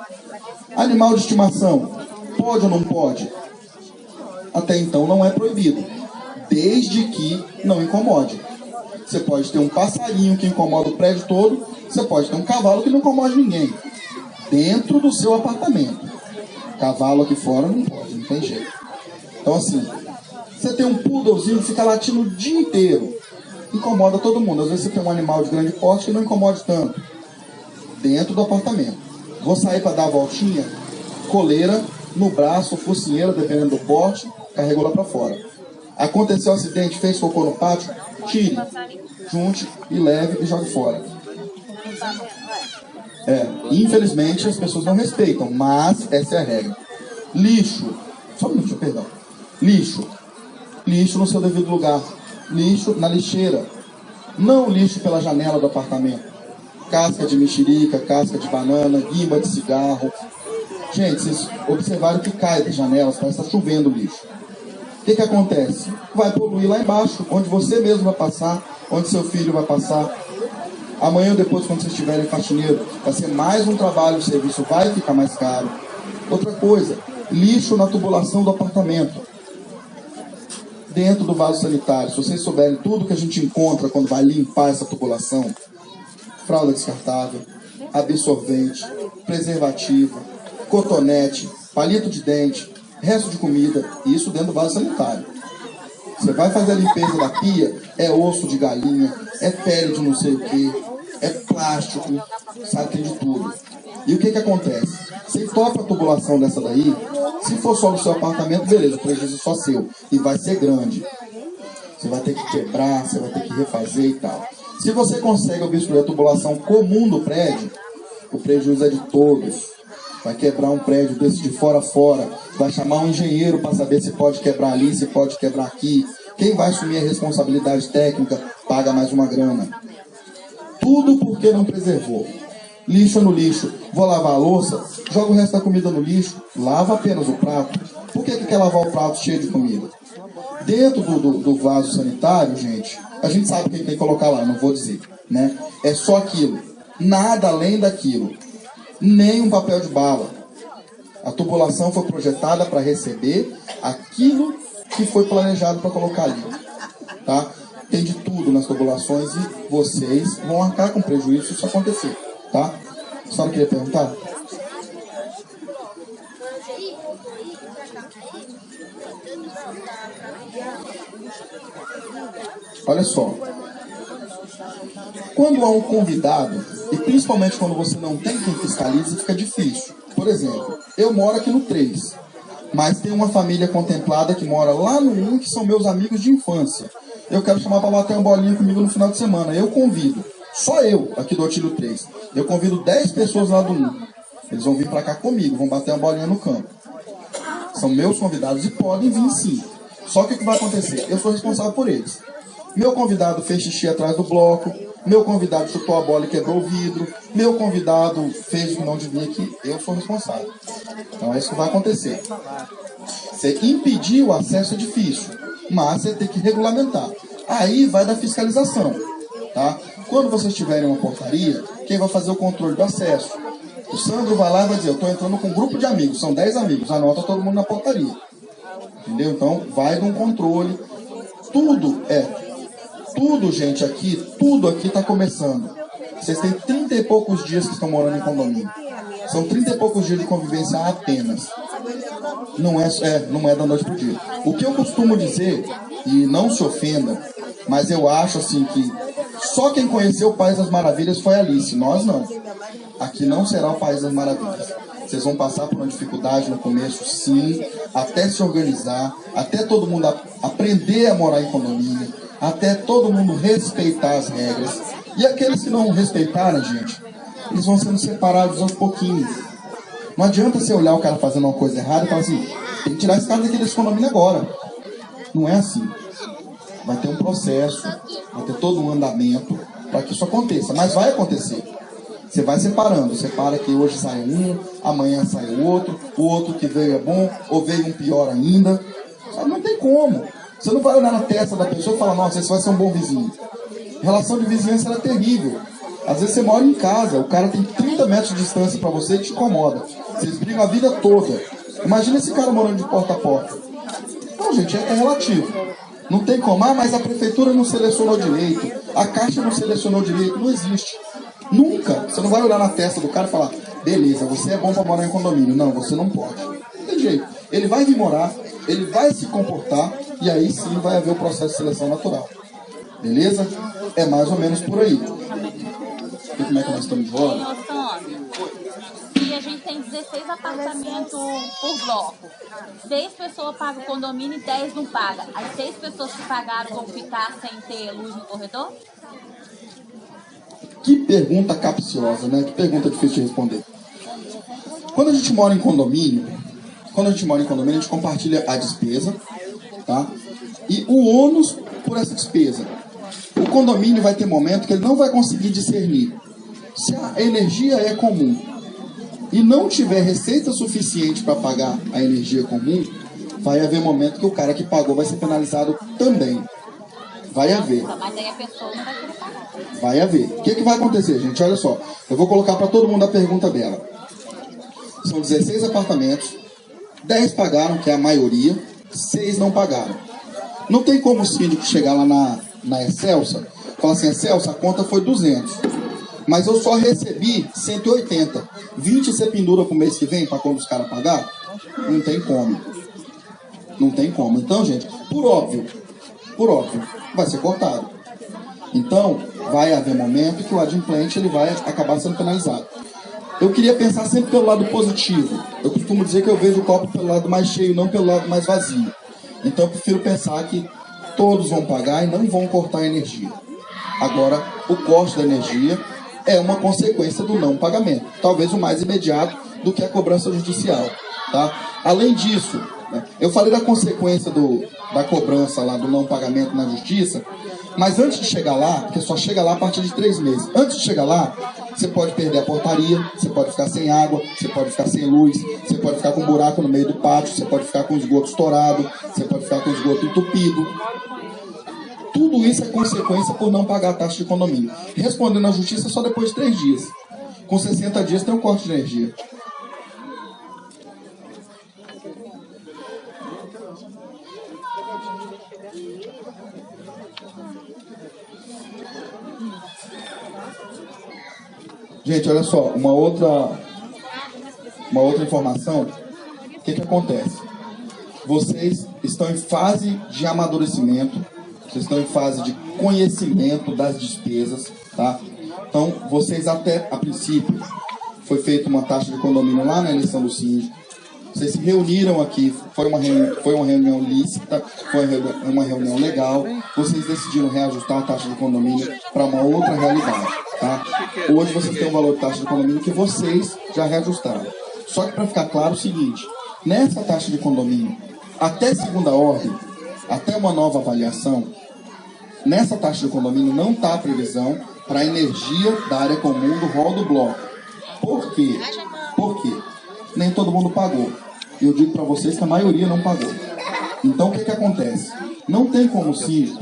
Animal de estimação, pode ou não pode? Até então não é proibido, desde que não incomode. Você pode ter um passarinho que incomoda o prédio todo, você pode ter um cavalo que não incomode ninguém, dentro do seu apartamento. Cavalo aqui fora não pode, não tem jeito. Então assim, você tem um poodlezinho que fica latindo o dia inteiro, incomoda todo mundo. Às vezes você tem um animal de grande porte que não incomode tanto, dentro do apartamento. Vou sair para dar a voltinha, coleira no braço, focinheira, dependendo do porte, carregou lá para fora. Aconteceu um acidente, fez cocô no pátio, tire, junte e leve e jogue fora. Infelizmente as pessoas não respeitam, mas essa é a regra. Lixo, só um minutinho, perdão. Lixo no seu devido lugar. Lixo na lixeira. Não lixo pela janela do apartamento. Casca de mexerica, casca de banana, guimba de cigarro. Gente, vocês observaram que cai das janelas, parece que está chovendo lixo. O que acontece? Vai poluir lá embaixo, onde você mesmo vai passar, onde seu filho vai passar. Amanhã ou depois, quando vocês estiverem faxineiro, vai ser mais um trabalho, o serviço vai ficar mais caro. Outra coisa, lixo na tubulação do apartamento. Dentro do vaso sanitário, se vocês souberem tudo que a gente encontra quando vai limpar essa tubulação, fralda descartável, absorvente, preservativo, cotonete, palito de dente, resto de comida, isso dentro do vaso sanitário. Você vai fazer a limpeza da pia, é osso de galinha, é pele de não sei o que, é plástico, sabe, tem de tudo. E o que acontece? Você topa a tubulação dessa daí, se for só no seu apartamento, beleza, o prejuízo é só seu, e vai ser grande. Você vai ter que quebrar, você vai ter que refazer e tal. Se você consegue obstruir a tubulação comum do prédio, o prejuízo é de todos. Vai quebrar um prédio desse de fora a fora, vai chamar um engenheiro para saber se pode quebrar ali, se pode quebrar aqui. Quem vai assumir a responsabilidade técnica paga mais uma grana. Tudo porque não preservou. Lixo no lixo. Vou lavar a louça, joga o resto da comida no lixo, lava apenas o prato. Por que quer lavar o prato cheio de comida? Dentro do vaso sanitário, gente, a gente sabe o que tem que colocar lá, não vou dizer, né? É só aquilo, nada além daquilo. Nem um papel de bala. A tubulação foi projetada para receber aquilo que foi planejado para colocar ali. Tá? Tem de tudo nas tubulações e vocês vão arcar com prejuízo se isso acontecer. Tá? A senhora queria perguntar? Olha só. Quando há um convidado E principalmente quando você não tem quem fiscalize, fica difícil. Por exemplo, eu moro aqui no 3, mas tem uma família contemplada que mora lá no 1, que são meus amigos de infância. Eu quero chamar para bater uma bolinha comigo no final de semana. Eu convido, só eu, aqui do Otílio 3, eu convido 10 pessoas lá do 1. Eles vão vir para cá comigo, vão bater uma bolinha no campo. São meus convidados e podem vir sim. Só que o que vai acontecer? Eu sou responsável por eles. Meu convidado fez xixi atrás do bloco, meu convidado chutou a bola e quebrou o vidro, meu convidado fez o que não devia aqui, eu sou responsável. Então é isso que vai acontecer. Você impedir o acesso é difícil, mas você tem que regulamentar. Aí vai da fiscalização, tá? Quando vocês tiverem uma portaria, quem vai fazer o controle do acesso? O Sandro vai lá e vai dizer, eu estou entrando com um grupo de amigos, são 10 amigos, anota todo mundo na portaria. Entendeu? Então vai de um controle. Tudo, gente, tudo aqui está começando. Vocês têm 30 e poucos dias que estão morando em condomínio. São 30 e poucos dias de convivência apenas. Não é da noite para o dia. O que eu costumo dizer, e não se ofenda, mas eu acho assim que só quem conheceu o País das Maravilhas foi a Alice, nós não. Aqui não será o País das Maravilhas. Vocês vão passar por uma dificuldade no começo, sim, até se organizar, até todo mundo aprender a morar em condomínio, até todo mundo respeitar as regras. E aqueles que não respeitarem, gente, eles vão sendo separados aos pouquinhos. Não adianta você olhar o cara fazendo uma coisa errada e falar assim, tem que tirar esse cara daqui desse condomínio agora. Não é assim. Vai ter um processo, vai ter todo um andamento para que isso aconteça. Mas vai acontecer. Você vai separando. Separa que hoje sai um, amanhã sai o outro que veio é bom, ou veio um pior ainda. Não tem como. Você não vai olhar na testa da pessoa e falar, nossa, esse vai ser um bom vizinho. Relação de vizinhança é terrível. Às vezes você mora em casa, o cara tem 30 metros de distância para você e te incomoda. Vocês brigam a vida toda. Imagina esse cara morando de porta a porta. Não, gente, é relativo. Não tem como, mas a prefeitura não selecionou direito, a Caixa não selecionou direito, não existe. Nunca. Você não vai olhar na testa do cara e falar, beleza, você é bom para morar em condomínio. Não, você não pode. Não tem jeito. Ele vai vir morar, ele vai se comportar e aí sim vai haver o processo de seleção natural. Beleza? É mais ou menos por aí. E como é que nós estamos de hora? E a gente tem 16 apartamentos por bloco. 6 pessoas pagam o condomínio e 10 não pagam. As 6 pessoas que pagaram vão ficar sem ter luz no corredor? Que pergunta capciosa, né? Que pergunta difícil de responder. Quando a gente mora em condomínio, a gente compartilha a despesa, tá? E o ônus por essa despesa. O condomínio vai ter momento que ele não vai conseguir discernir. Se a energia é comum e não tiver receita suficiente para pagar a energia comum, vai haver momento que o cara que pagou vai ser penalizado também. Vai haver. Mas aí a pessoa não vai querer pagar. Vai haver. O que vai acontecer, gente? Olha só. Eu vou colocar para todo mundo a pergunta dela. São 16 apartamentos. 10 pagaram, que é a maioria. 6 não pagaram. Não tem como o síndico chegar lá na Excelsa e falar assim, Excelsa, a conta foi 200. Mas eu só recebi 180. 20 você pendura pro mês que vem para quando os caras pagar? Não tem como. Não tem como. Então, gente, por óbvio, vai ser cortado. Então, vai haver momento que o adimplente ele vai acabar sendo penalizado. Eu queria pensar sempre pelo lado positivo. Eu costumo dizer que eu vejo o copo pelo lado mais cheio, não pelo lado mais vazio. Então, eu prefiro pensar que todos vão pagar e não vão cortar a energia. Agora, o corte da energia é uma consequência do não pagamento. Talvez o mais imediato do que a cobrança judicial. Tá? Além disso, eu falei da consequência da cobrança lá do não pagamento na justiça, mas antes de chegar lá, porque só chega lá a partir de 3 meses, antes de chegar lá, você pode perder a portaria, você pode ficar sem água, você pode ficar sem luz, você pode ficar com um buraco no meio do pátio, você pode ficar com o esgoto estourado, você pode ficar com o esgoto entupido. Tudo isso é consequência por não pagar a taxa de condomínio. Respondendo à justiça só depois de 3 dias. Com 60 dias tem um corte de energia. Gente, olha só, uma outra informação. O que acontece? Vocês estão em fase de amadurecimento, vocês estão em fase de conhecimento das despesas, tá? Então, vocês até, a princípio, foi feita uma taxa de condomínio lá na eleição do síndico. Vocês se reuniram aqui, foi uma reunião lícita, foi uma reunião legal. Vocês decidiram reajustar a taxa de condomínio para uma outra realidade, tá? Hoje vocês têm um valor de taxa de condomínio que vocês já reajustaram. Só que para ficar claro o seguinte, nessa taxa de condomínio, até segunda ordem, até uma nova avaliação, nessa taxa de condomínio não está a previsão para a energia da área comum do rol do bloco. Por quê? Por quê? Nem todo mundo pagou. E eu digo para vocês que a maioria não pagou. Então, o que acontece? Não tem como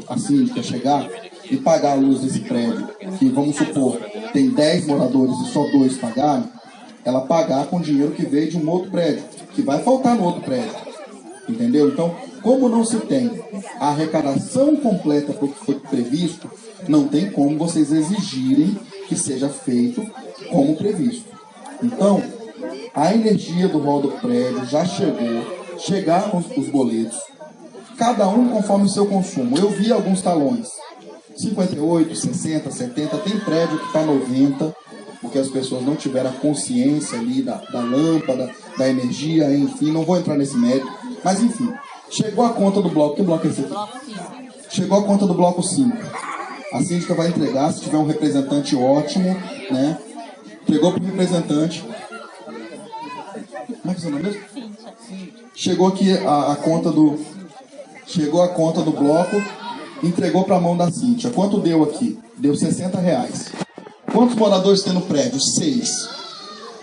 a síndica chegar e pagar a luz desse prédio, que, vamos supor, tem 10 moradores e só 2 pagaram, ela pagar com dinheiro que veio de um outro prédio, que vai faltar no outro prédio. Entendeu? Então, como não se tem a arrecadação completa para o que foi previsto, não tem como vocês exigirem que seja feito como previsto. Então, a energia do rol do prédio já chegaram os boletos, cada um conforme o seu consumo. Eu vi alguns talões, 58, 60, 70, tem prédio que está 90, porque as pessoas não tiveram a consciência ali da lâmpada, da energia, enfim, não vou entrar nesse mérito, mas enfim, chegou a conta do bloco, que bloco é esse aqui? Chegou a conta do bloco 5. A síndica vai entregar, se tiver um representante ótimo, né? Entregou para o representante. Como é que é o nome mesmo? Chegou aqui a conta do... Chegou a conta do bloco, entregou para a mão da Cíntia. Quanto deu aqui? Deu R$60. Quantos moradores tem no prédio? 6.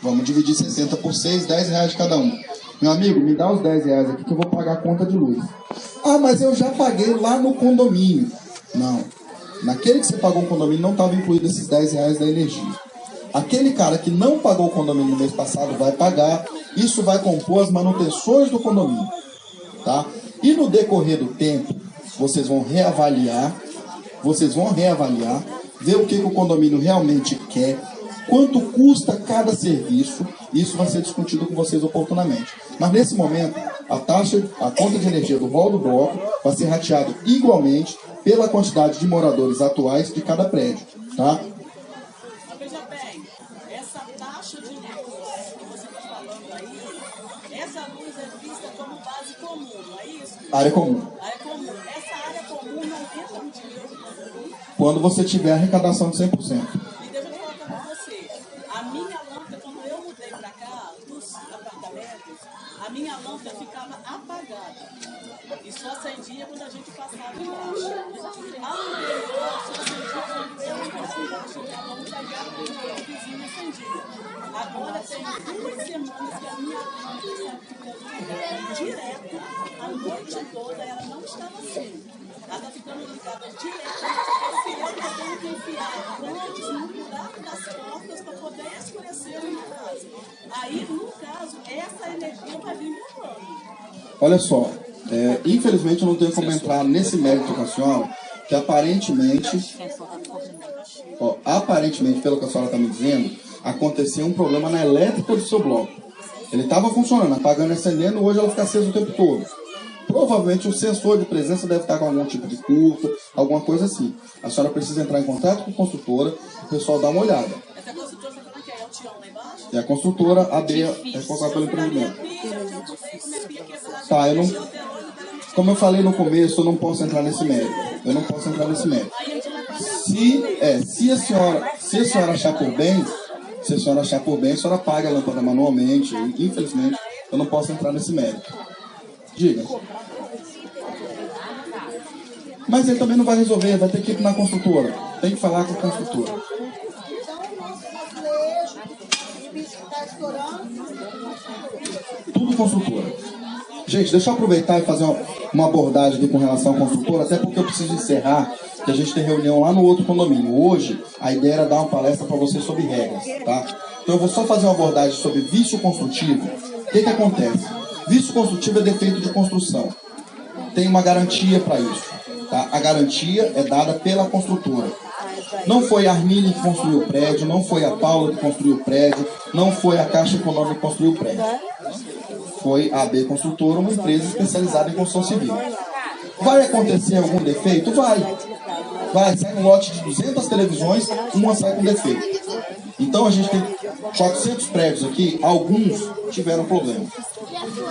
Vamos dividir 60 por 6, R$10 cada um. Meu amigo, me dá os R$10 aqui que eu vou pagar a conta de luz. Ah, mas eu já paguei lá no condomínio. Não. Naquele que você pagou o condomínio não estava incluído esses R$10 da energia. Aquele cara que não pagou o condomínio no mês passado vai pagar. Isso vai compor as manutenções do condomínio. Tá? E no decorrer do tempo, vocês vão reavaliar, ver o que o condomínio realmente quer, quanto custa cada serviço, isso vai ser discutido com vocês oportunamente. Mas nesse momento, a conta de energia do rol do bloco vai ser rateado igualmente pela quantidade de moradores atuais de cada prédio, tá? Veja bem, essa taxa de luz que você está falando aí, essa luz é vista como base comum, não é isso? Área comum. Área comum. Essa área comum não entra no dinheiro do condomínio? Quando você tiver arrecadação de 100%. E deixa eu falar para você, a minha lâmpada, quando eu mudei para cá, dos apartamentos, a minha lâmpada ficava apagada. E só acendia quando a gente passava embaixo. A anterior só acendia quando eu entrasse embaixo e a lâmpada apagada quando o vizinho acendia. Agora tem 2 semanas que a minha lâmpada está ficando ligada direto, a noite toda ela não estava assim. Ela está ficando ligada diretamente, porque eu estou tendo que enfiar pontes no buraco das portas para poder escurecer a minha casa. Aí, no caso, essa energia vai vir por ano. Olha só, infelizmente eu não tenho como entrar nesse mérito com a senhora, que aparentemente, pelo que a senhora está me dizendo, aconteceu um problema na elétrica do seu bloco. Ele estava funcionando, apagando e acendendo, hoje ela fica acesa o tempo todo. Provavelmente o sensor de presença deve estar com algum tipo de curto, alguma coisa assim. A senhora precisa entrar em contato com a construtora, o pessoal dá uma olhada. Essa construtora está falando que é o Tião lá embaixo? E a construtora, a B, é responsável pelo empreendimento. Tá, como eu falei no começo, eu não posso entrar nesse mérito. Se a senhora achar por bem, a senhora paga a lâmpada manualmente. Infelizmente, eu não posso entrar nesse mérito. Diga. Mas ele também não vai resolver, vai ter que ir na construtora. Tem que falar com a construtora. Tudo construtora. Gente, deixa eu aproveitar e fazer uma abordagem aqui com relação à construtora, até porque eu preciso encerrar, que a gente tem reunião lá no outro condomínio. Hoje, a ideia era dar uma palestra para vocês sobre regras, tá? Então eu vou só fazer uma abordagem sobre vício construtivo. O que acontece? Vício construtivo é defeito de construção. Tem uma garantia para isso, tá? A garantia é dada pela construtora. Não foi a Armínio que construiu o prédio, não foi a Paula que construiu o prédio, não foi a Caixa Econômica que construiu o prédio. Foi a AB Construtora, uma empresa especializada em construção civil. Vai acontecer algum defeito? Vai. sai um lote de 200 televisões, uma sai com defeito. Então a gente tem 400 prédios aqui, alguns tiveram problema.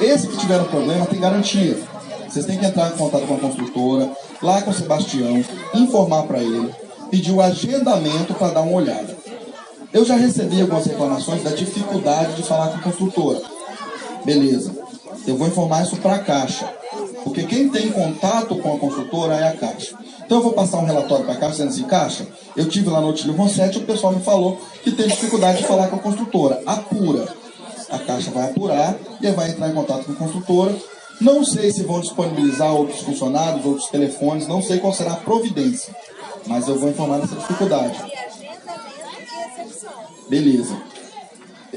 Esses que tiveram problema tem garantia. Vocês têm que entrar em contato com a construtora, lá com o Sebastião, informar para ele, pedir o agendamento para dar uma olhada. Eu já recebi algumas reclamações da dificuldade de falar com a construtora. Beleza. Eu vou informar isso para a Caixa. Porque quem tem contato com a construtora é a Caixa. Então eu vou passar um relatório para a Caixa, dizendo assim, Caixa, eu tive lá no Otílio Rossetti, o pessoal me falou que tem dificuldade de falar com a construtora. Apura. A Caixa vai apurar e vai entrar em contato com a construtora. Não sei se vão disponibilizar outros funcionários, outros telefones, não sei qual será a providência. Mas eu vou informar dessa dificuldade. Beleza.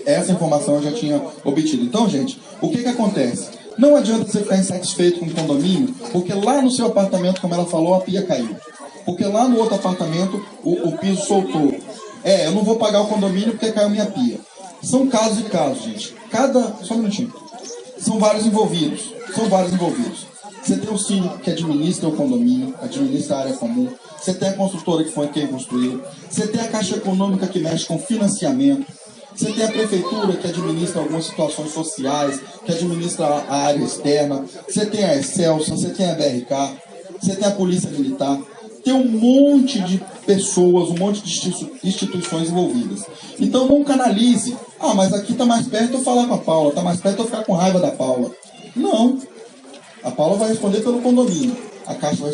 Essa informação eu já tinha obtido. Então, gente, o que acontece? Não adianta você ficar insatisfeito com o condomínio, porque lá no seu apartamento, como ela falou, a pia caiu. Porque lá no outro apartamento, o piso soltou. Eu não vou pagar o condomínio porque caiu minha pia. São casos e casos, gente. Só um minutinho. São vários envolvidos. Você tem o síndico que administra o condomínio, administra a área comum. Você tem a construtora que foi quem construiu. Você tem a Caixa Econômica que mexe com financiamento. Você tem a prefeitura que administra algumas situações sociais, que administra a área externa. Você tem a Excelsa, você tem a BRK, você tem a Polícia Militar. Tem um monte de pessoas, um monte de instituições envolvidas. Então não canalize. Mas aqui está mais perto eu falar com a Paula, está mais perto eu ficar com raiva da Paula. Não. A Paula vai responder pelo condomínio. A Caixa vai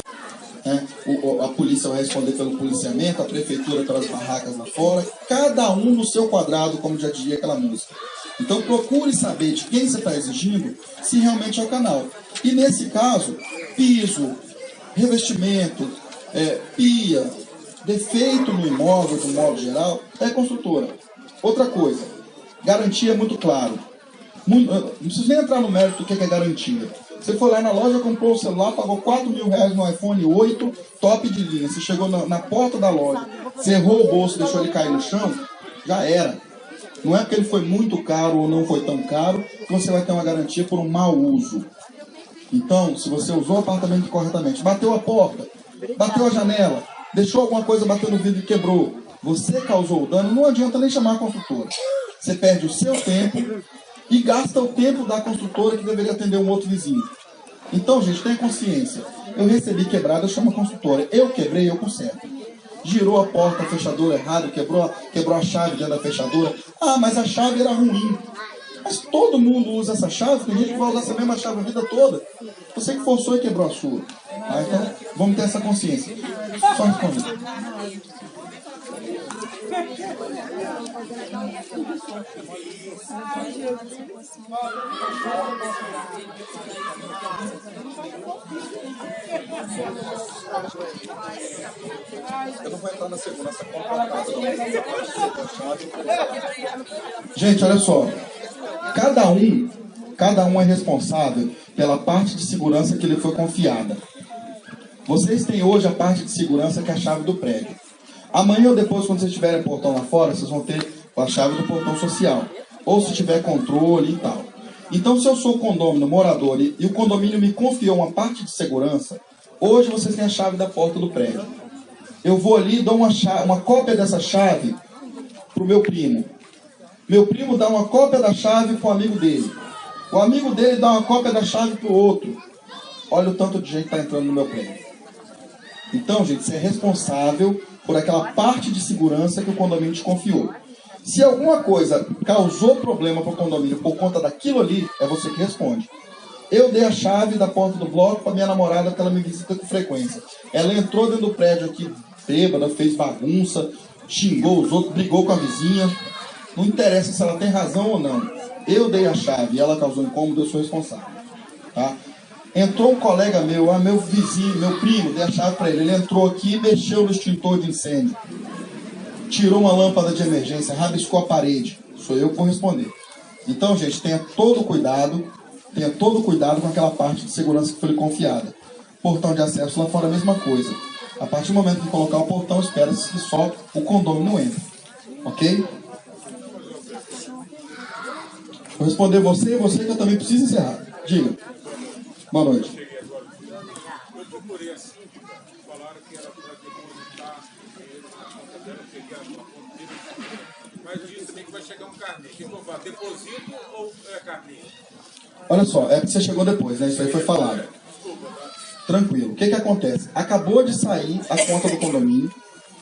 a polícia vai responder pelo policiamento, a prefeitura pelas barracas lá fora, cada um no seu quadrado, como já dizia aquela música. Então procure saber de quem você está exigindo, se realmente é o canal. E nesse caso, piso, revestimento, pia, defeito no imóvel, de um modo geral, é construtora. Outra coisa, garantia é muito claro. Não preciso nem entrar no mérito do que é garantia. Você foi lá na loja, comprou o celular, pagou R$4.000 no iPhone 8, top de linha. Você chegou na porta da loja, você errou o bolso, deixou ele cair no chão, já era. Não é porque ele foi muito caro ou não foi tão caro que você vai ter uma garantia por um mau uso. Então, se você usou o apartamento corretamente, bateu a porta, bateu a janela, deixou alguma coisa bater no vidro e quebrou, você causou o dano, não adianta nem chamar a construtora. Você perde o seu tempo e gasta o tempo da construtora que deveria atender um outro vizinho. Então, gente, tenha consciência. Eu recebi quebrada, eu chamo a construtora. Eu quebrei, eu conserto. Girou a porta, a fechadura errado, quebrou a chave dentro da fechadura. Mas a chave era ruim. Mas todo mundo usa essa chave, tem gente que vai usar essa mesma chave a vida toda. Você que forçou e quebrou a sua. Então, vamos ter essa consciência. Só responder. Eu não vou entrar na segurança. Gente, olha só. Cada um é responsável pela parte de segurança que lhe foi confiada. Vocês têm hoje a parte de segurança que é a chave do prédio. Amanhã ou depois, quando vocês tiverem portão lá fora, vocês vão ter a chave do portão social. Ou se tiver controle e tal. Então, se eu sou condomínio morador e o condomínio me confiou uma parte de segurança, hoje vocês têm a chave da porta do prédio. Eu vou ali e dou uma cópia dessa chave para o meu primo. Meu primo dá uma cópia da chave para o amigo dele. O amigo dele dá uma cópia da chave para o outro. Olha o tanto de gente que está entrando no meu prédio. Então, gente, você é responsável por aquela parte de segurança que o condomínio te confiou. Se alguma coisa causou problema para o condomínio por conta daquilo ali, é você que responde. Eu dei a chave da porta do bloco para minha namorada, porque ela me visita com frequência. Ela entrou dentro do prédio aqui, bêbada, fez bagunça, xingou os outros, brigou com a vizinha. Não interessa se ela tem razão ou não. Eu dei a chave e ela causou incômodo, eu sou responsável. Tá? Entrou um colega meu, meu vizinho, meu primo, dei a chave para ele. Ele entrou aqui e mexeu no extintor de incêndio. Tirou uma lâmpada de emergência, rabiscou a parede. Sou eu que vou responder. Então, gente, tenha todo cuidado com aquela parte de segurança que foi lhe confiada. Portão de acesso lá fora é a mesma coisa. A partir do momento que colocar o portão, espera-se que só o condomínio entre. Ok? Vou responder você e você que eu também preciso encerrar. Diga. Boa noite. Eu procurei assim, falaram que era para depositar na conta dela, eu peguei a conta dele, mas disse também que vai chegar um carnê. O que eu falo, deposito ou é carnê? Olha só, é porque você chegou depois, né? Isso aí foi falado. Tranquilo. O que que acontece? Acabou de sair a conta do condomínio,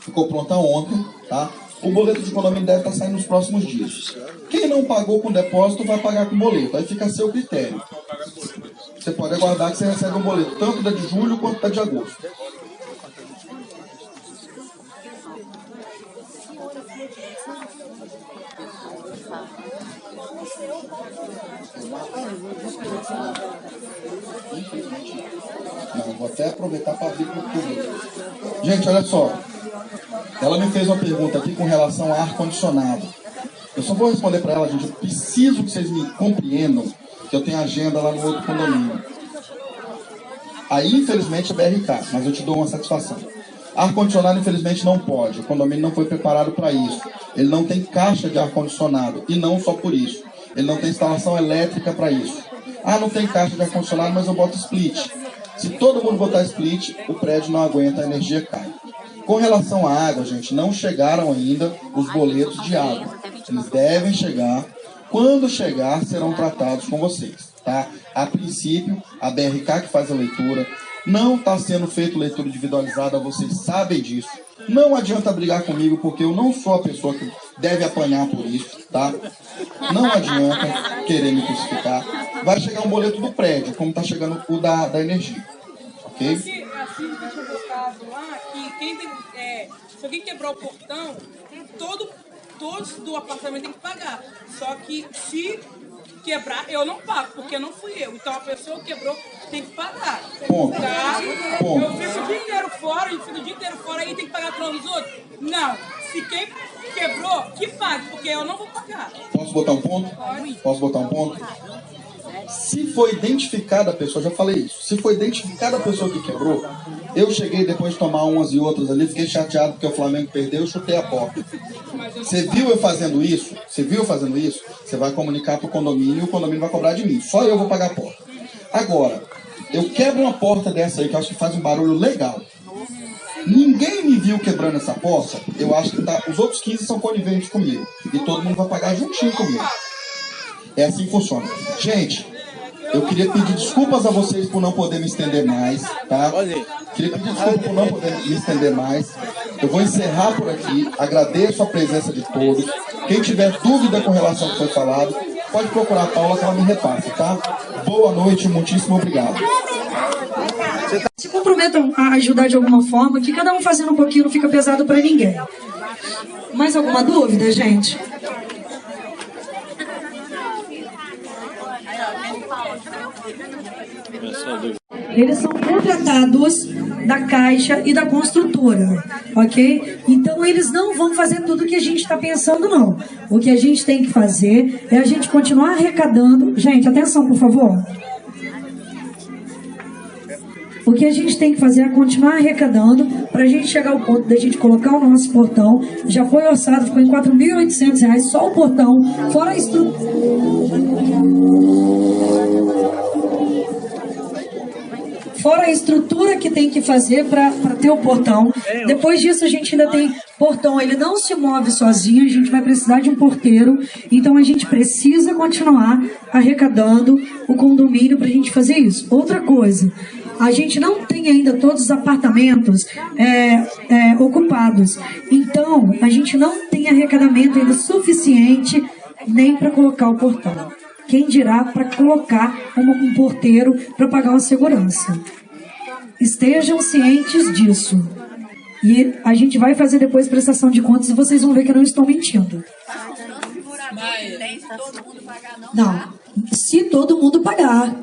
ficou pronta ontem, tá? O boleto de condomínio deve estar saindo nos próximos dias. Quem não pagou com depósito vai pagar com boleto. Aí fica a seu critério. Você pode aguardar que você recebe um boleto, tanto da de julho quanto da de agosto. Não, vou até aproveitar para abrir para o público. Gente, olha só. Ela me fez uma pergunta aqui com relação a ar-condicionado. Eu só vou responder para ela, gente. Eu preciso que vocês me compreendam que eu tenho agenda lá no outro condomínio. Aí, infelizmente, é BRK, mas eu te dou uma satisfação. Ar-condicionado, infelizmente, não pode. O condomínio não foi preparado para isso. Ele não tem caixa de ar-condicionado. E não só por isso. Ele não tem instalação elétrica para isso. Ah, não tem caixa de ar-condicionado, mas eu boto split. Se todo mundo botar split, o prédio não aguenta, a energia cai. Com relação à água, gente, não chegaram ainda os boletos de água. Eles devem chegar. Quando chegar, serão tratados com vocês, tá? A princípio, a BRK que faz a leitura, não está sendo feita leitura individualizada, vocês sabem disso. Não adianta brigar comigo, porque eu não sou a pessoa que deve apanhar por isso, tá? Não adianta querer me crucificar. Vai chegar um boleto do prédio, como está chegando o da energia, ok? Assim, deixa eu botar lá, que se alguém quebrou o portão, todos do apartamento tem que pagar. Só que se quebrar, eu não pago, porque não fui eu. Então a pessoa que quebrou tem que pagar. Ponto. Tá? Ponto. Eu fico o dia inteiro fora, e fico o dia inteiro fora e tem que pagar para os outros? Não. Se quem quebrou, que pague, porque eu não vou pagar. Posso botar um ponto? Pode. Posso botar um ponto? Se foi identificada a pessoa, já falei isso, se foi identificada a pessoa que quebrou, eu cheguei depois de tomar umas e outras ali, fiquei chateado porque o Flamengo perdeu, eu chutei a porta. Você viu eu fazendo isso? Você vai comunicar para o condomínio e o condomínio vai cobrar de mim. Só eu vou pagar a porta. Agora, eu quebro uma porta dessa aí que eu acho que faz um barulho legal. Ninguém me viu quebrando essa porta, eu acho que os outros 15 são coniventes comigo. E todo mundo vai pagar juntinho comigo. É assim que funciona. Gente, eu queria pedir desculpas a vocês por não poder me estender mais, tá? Queria pedir desculpas por não poder me estender mais. Eu vou encerrar por aqui. Agradeço a presença de todos. Quem tiver dúvida com relação ao que foi falado, pode procurar a Paula que ela me repassa, tá? Boa noite, muitíssimo obrigado. Se comprometam a ajudar de alguma forma, que cada um fazendo um pouquinho não fica pesado para ninguém. Mais alguma dúvida, gente? Eles são contratados da Caixa e da construtora, ok? Então eles não vão fazer tudo o que a gente está pensando, não. O que a gente tem que fazer é a gente continuar arrecadando. Gente, atenção, por favor. O que a gente tem que fazer é continuar arrecadando para a gente chegar ao ponto da gente colocar o nosso portão. Já foi orçado, ficou em R$ 4.800, só o portão, fora a estrutura. Fora a estrutura que tem que fazer para ter o portão. Depois disso a gente ainda tem portão, ele não se move sozinho, a gente vai precisar de um porteiro. Então a gente precisa continuar arrecadando o condomínio para a gente fazer isso. Outra coisa, a gente não tem ainda todos os apartamentos ocupados. Então a gente não tem arrecadamento ainda suficiente nem para colocar o portão. Quem dirá para colocar um porteiro para pagar uma segurança. Estejam cientes disso. E a gente vai fazer depois prestação de contas e vocês vão ver que eu não estou mentindo. Não, se todo mundo pagar.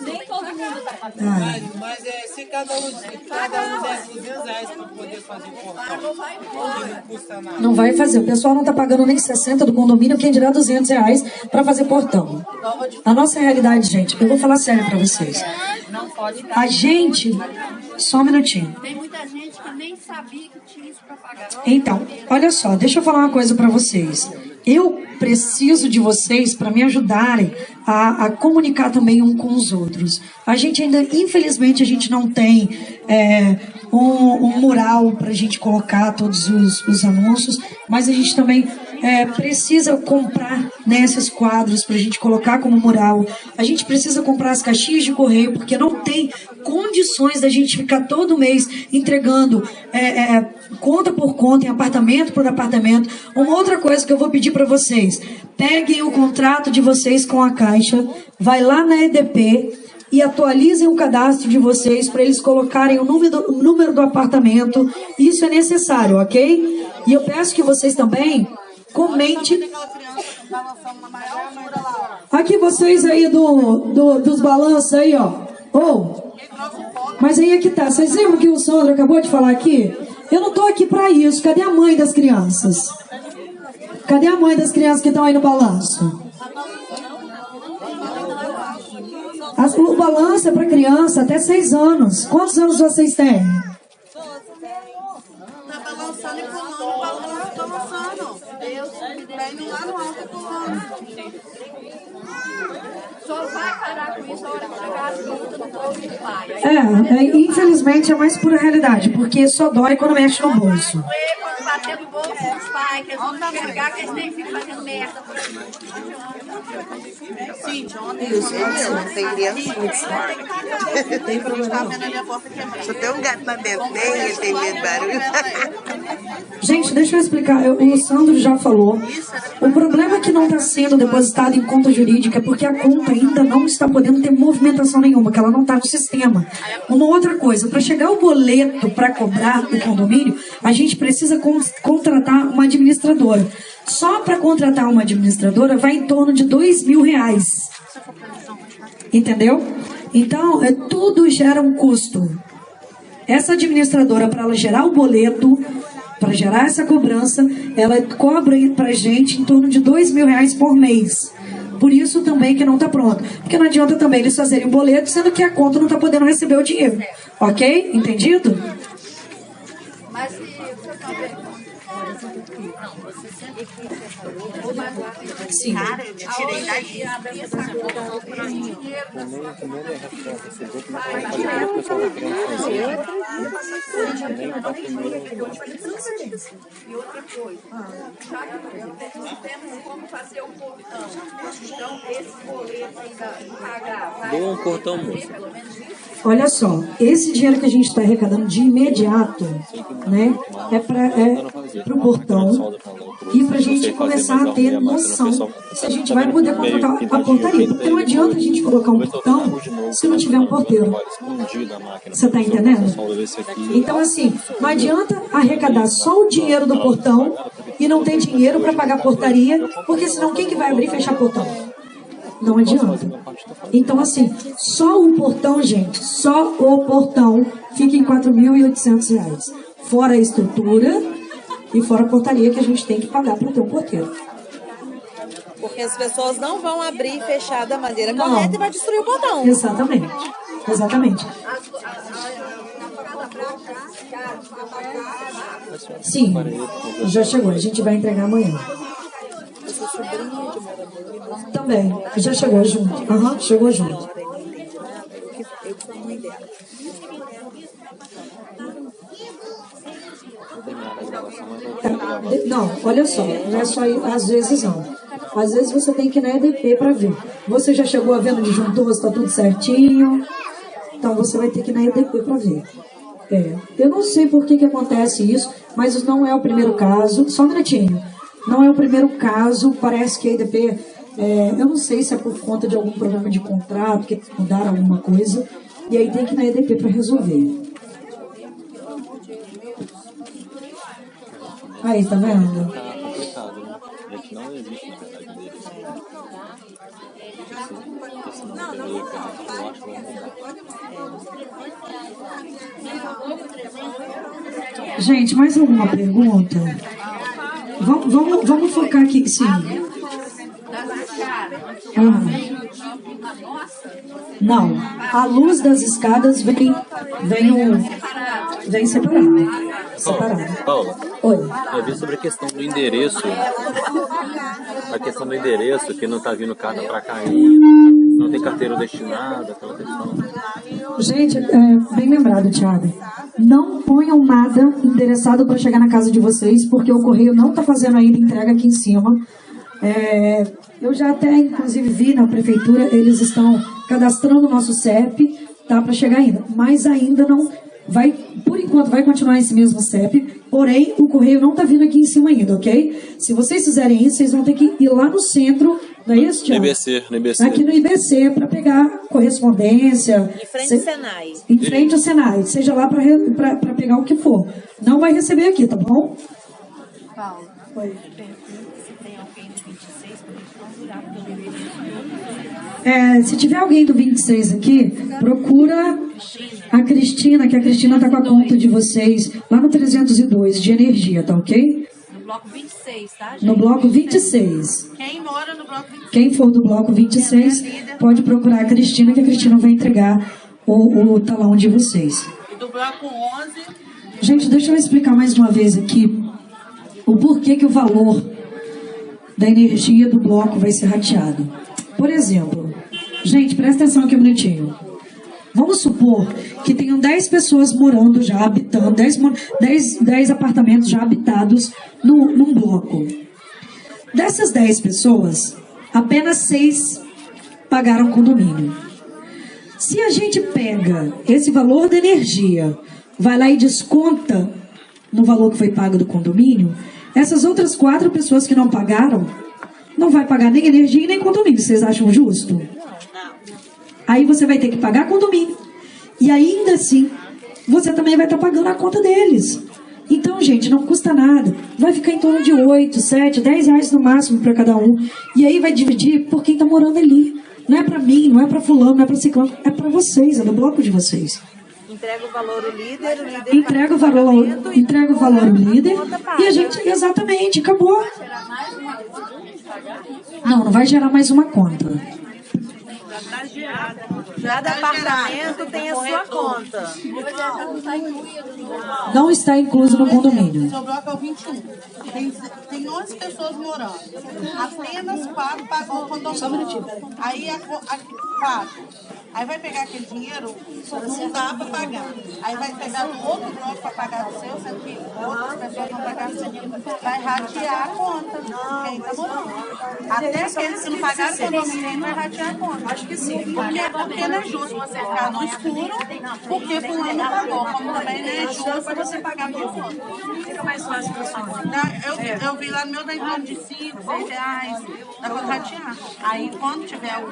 Nem todo mundo está pagando. Mas se cada um der R$200 para poder fazer o portão, não custa nada. Não vai fazer. O pessoal não está pagando nem 60 do condomínio, quem dirá R$200 para fazer portão. A nossa realidade, gente, eu vou falar sério para vocês. A gente... Só um minutinho. Tem muita gente que nem sabia que tinha isso para pagar. Então, olha só, deixa eu falar uma coisa para vocês. eu preciso de vocês para me ajudarem a comunicar também um com os outros. A gente ainda, infelizmente, a gente não tem um mural para a gente colocar todos os anúncios, mas a gente também precisa comprar, né, esses quadros para a gente colocar como mural. A gente precisa comprar as caixinhas de correio, porque não tem condições da gente ficar todo mês entregando conta por conta, em apartamento por apartamento. Uma outra coisa que eu vou pedir para vocês: peguem o contrato de vocês com a Caixa, vai lá na EDP e atualizem o cadastro de vocês para eles colocarem o número do apartamento. Isso é necessário, ok? E eu peço que vocês também comentem. Aqui vocês aí dos balanços aí, ó. Mas aí é que tá. Vocês lembram que o Sandro acabou de falar aqui? Eu não tô aqui para isso. Cadê a mãe das crianças? Cadê a mãe das crianças que estão aí no balanço? O balanço é para criança até 6 anos. Quantos anos vocês têm? Tá balançando e pulando, balançando. Deus, vem lá no alto pulando. Só vai parar com isso a hora que chegar as contas do povo do pai. Infelizmente é mais pura realidade, porque só dói quando mexe no bolso. Quando bater no bolso dos pais, que eles vão enxergar que eles têm filho fazendo merda por aí. Sim, ontem não tem criança. Tem problema. Só tem um gato lá dentro, nem ele tem medo de barulho. Gente, deixa eu explicar. O Sandro já falou. O problema que não está sendo depositado em conta jurídica é porque a conta ainda não está podendo ter movimentação nenhuma, que ela não está no sistema. Uma outra coisa, para chegar o boleto para cobrar o condomínio, a gente precisa contratar uma administradora. Só para contratar uma administradora vai em torno de R$2.000. Entendeu? Então, tudo gera um custo. Essa administradora, para ela gerar o boleto, para gerar essa cobrança, ela cobra para a gente em torno de R$2.000 por mês. Por isso também que não está pronto. Porque não adianta também eles fazerem um boleto, sendo que a conta não está podendo receber o dinheiro. Ok? Entendido? Mas se você Sim. Cara, eu te tirei daí. E outra coisa, já que nós temos como fazer um portão, então esse boleto ainda pagar, vai Dou um portão, moço. pelo menos isso? Olha só, esse dinheiro que a gente está arrecadando de imediato, né, é para o portão e para a gente começar a ter noção se a gente vai poder contratar a portaria. Porque não adianta a gente colocar um portão se não tiver um porteiro. Você está entendendo? Então, assim, não adianta arrecadar só o dinheiro do portão e não ter dinheiro para pagar a portaria, porque senão quem que vai abrir e fechar o portão? Não adianta. Então, assim, só o portão, gente, só o portão fica em R$4.800. Fora a estrutura e fora a portaria que a gente tem que pagar para ter um porteiro. Porque as pessoas não vão abrir e fechar da maneira correta e vai destruir o portão. Exatamente. Exatamente. Sim, já chegou. A gente vai entregar amanhã. Também, já chegou junto. Aham, chegou junto. Não, olha só, não é só às vezes não. Às vezes você tem que ir na EDP para ver. Você já chegou a ver no disjuntor, está tudo certinho. Então você vai ter que ir na EDP para ver. Eu não sei por que acontece isso, mas isso não é o primeiro caso. Só um minutinho. Não é o primeiro caso, parece que a EDP, eu não sei se é por conta de algum problema de contrato, que mudaram alguma coisa, e aí tem que ir na EDP para resolver. Aí, tá vendo? Tá complicado, né? É que não existe, na verdade, dele. Esse não tem meio que eu acho que vai mudar. Gente, mais alguma pergunta? Vamos focar aqui, sim. Não, a luz das escadas vem separada. Paula, Oi. Eu vi sobre a questão do endereço. A questão do endereço, que não tá vindo carta para cá ainda. Não tem carteira destinada, aquela questão. Gente, bem lembrado, Thiago. Não ponham nada endereçado para chegar na casa de vocês, porque o correio não está fazendo ainda entrega aqui em cima. Eu já até, inclusive, vi na prefeitura, eles estão cadastrando o nosso CEP, tá, para chegar ainda. Mas ainda não vai, por enquanto, vai continuar esse mesmo CEP, porém, o correio não está vindo aqui em cima ainda, ok? Se vocês fizerem isso, vocês vão ter que ir lá no centro, não é isso, Thiago? No IBC. Aqui no IBC, para pegar correspondência. Em frente ao Senai. Em frente ao Senai, seja lá para pegar o que for. Não vai receber aqui, tá bom? Paulo, Oi. se tem alguém do 26, para a gente não virar, Se tiver alguém do 26 aqui, procura a Cristina, que a Cristina está com a conta de vocês lá no 302 de energia, tá ok? no bloco 26, tá, gente? No bloco 26. Quem mora no bloco 26? Quem for do bloco 26, pode procurar a Cristina, que a Cristina vai entregar o talão de vocês. E do bloco 11... Gente, deixa eu explicar mais uma vez aqui o porquê que o valor da energia do bloco vai ser rateado. Por exemplo, gente, presta atenção aqui um minutinho. Vamos supor que tenham 10 pessoas morando já, habitando, 10 apartamentos já habitados num bloco. Dessas 10 pessoas, apenas 6 pagaram condomínio. Se a gente pega esse valor da energia, vai lá e desconta no valor que foi pago do condomínio, essas outras 4 pessoas que não pagaram, não vai pagar nem energia e nem condomínio. Vocês acham justo? Aí você vai ter que pagar condomínio. E ainda assim, você também vai estar pagando a conta deles. Então, gente, não custa nada. Vai ficar em torno de 8, 7, 10 reais no máximo para cada um. E aí vai dividir por quem está morando ali. Não é para mim, não é para fulano, não é para ciclano. É para vocês, é do bloco de vocês. Entrega o valor ao líder, o líder entrega o valor ao líder e a gente, exatamente, acabou. Não vai gerar mais uma conta. Cada apartamento tem a sua conta. Não está incluso no condomínio. O seu bloco é o 21. Tem 11 pessoas morando. Apenas 4 pagou o condomínio. Só um minutinho. Aí 4. Aí vai pegar aquele dinheiro, não dá para pagar. Aí vai pegar do outro bloco para pagar o seu, sendo que outras pessoas vão pagar o seu. Vai ratear a conta. Quem está morando. Até aqueles que não pagaram o condomínio vai ratear a conta. Acho que sim. Porque não é justo você ficar no escuro, porque fulano não pagou. Como também não é justo para você pagar por outro. Fica mais fácil para você. Eu vi lá no meu da em torno de 5, 6 reais. Dá para ratear. Aí quando tiver o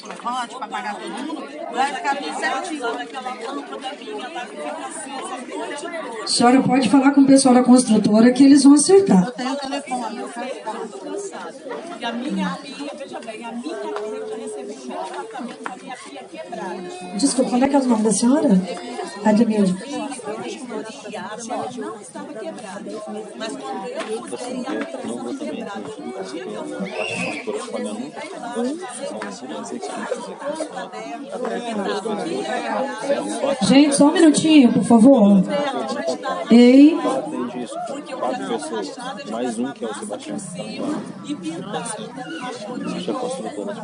pacote para pagar todo mundo, vai ficar tudo certinho. A senhora pode falar com o pessoal da construtora que eles vão acertar. Eu tenho o telefone. E a minha pia, veja bem, a minha pia eu já recebi um apartamento com a minha pia quebrada. Desculpa, como é que é o nome da senhora? Ademir. A minha não estava quebrada. Mas quando eu fui, ela estava quebrada. No dia que eu Gente, só um minutinho, por favor. Ei. Atende isso. 4 pessoas. Mais um que é o Sebastião. E pintaram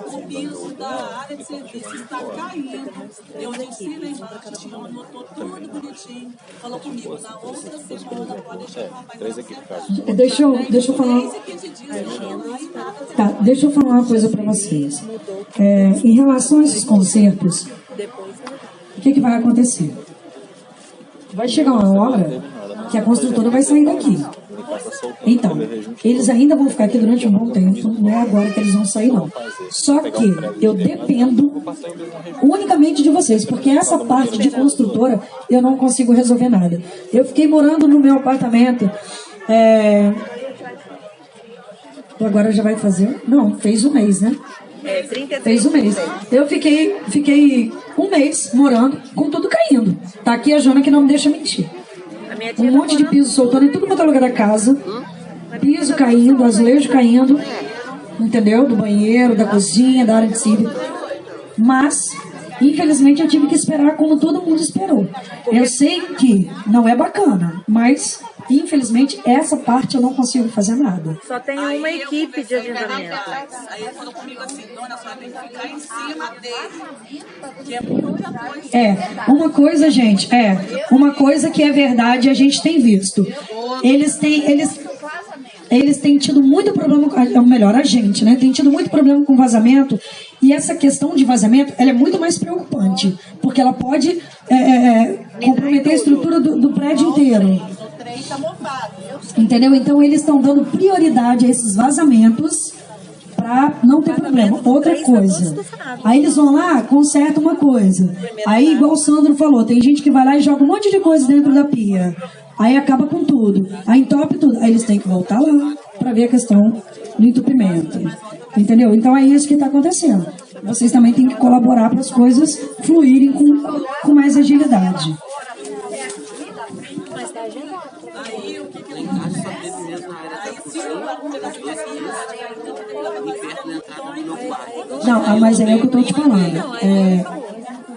o piso da área de serviço está caindo. Eu disse lá embaixo, anotou tudo bonitinho. Falou comigo, na outra semana pode chamar para Deixa eu falar. Tá, deixa eu falar uma coisa para vocês. Em relação a esses concertos, o que vai acontecer? Vai chegar uma hora que a construtora vai sair daqui. Então, eles ainda vão ficar aqui durante um bom tempo, não é agora que eles vão sair, não. Só que eu dependo unicamente de vocês, porque essa parte de construtora eu não consigo resolver nada. Eu fiquei morando no meu apartamento, agora já vai fazer? Não, fez um mês, né? Fez um mês. Eu fiquei um mês morando com tudo caindo. Tá aqui a Jona que não me deixa mentir. Um monte de piso soltando em tudo quanto é lugar da casa. Piso caindo, azulejo caindo. Entendeu? Do banheiro, da cozinha, da área de cima. Mas, infelizmente, eu tive que esperar como todo mundo esperou. Eu sei que não é bacana, mas Infelizmente, essa parte eu não consigo fazer nada. Só tem uma equipe de agendamento. Aí ele falou comigo assim, dona, a senhora tem que ficar em cima dele. Que é muita coisa. Uma coisa que é verdade, a gente tem visto. Eles têm tido muito problema, ou melhor, a gente, né? Tem tido muito problema com vazamento, e essa questão de vazamento, ela é muito mais preocupante, porque ela pode comprometer a estrutura do prédio inteiro. Entendeu? Então, eles estão dando prioridade a esses vazamentos para não ter problema. Outra coisa, aí eles vão lá, consertam uma coisa. Aí, igual o Sandro falou, tem gente que vai lá e joga um monte de coisa dentro da pia. Aí acaba com tudo. Aí entope tudo. Aí eles têm que voltar lá para ver a questão do entupimento. Entendeu? Então é isso que está acontecendo. Vocês também têm que colaborar para as coisas fluírem com mais agilidade. Aí o que que ele faz? Aí se eu arrumo das coisas, Não, mas é o que eu estou te falando.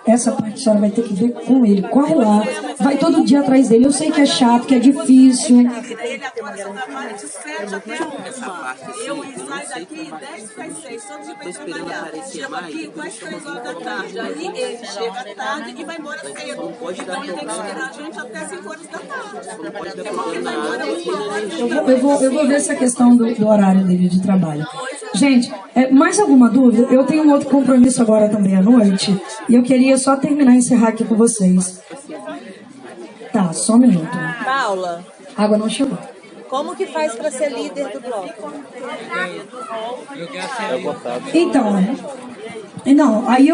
Essa parte a senhora vai ter que ver com ele. Corre lá, vai todo dia atrás dele. Eu sei que é chato, que é difícil. ele agora só trabalha de 7 até 1. Eu saio daqui 10 para 6, todo dia para trabalhar. Chego aqui quase 3 horas da tarde. Aí ele chega tarde e vai embora cedo. Então ele tem que esperar a gente até 5 horas da tarde. Eu vou ver essa questão do horário dele de trabalho. Gente, mais alguma dúvida? Eu tenho um outro compromisso agora também à noite. E eu queria só terminar e encerrar aqui com vocês. Tá, só um minuto. Paula. A água não chegou. Como que faz para ser líder do bloco? Então, não, aí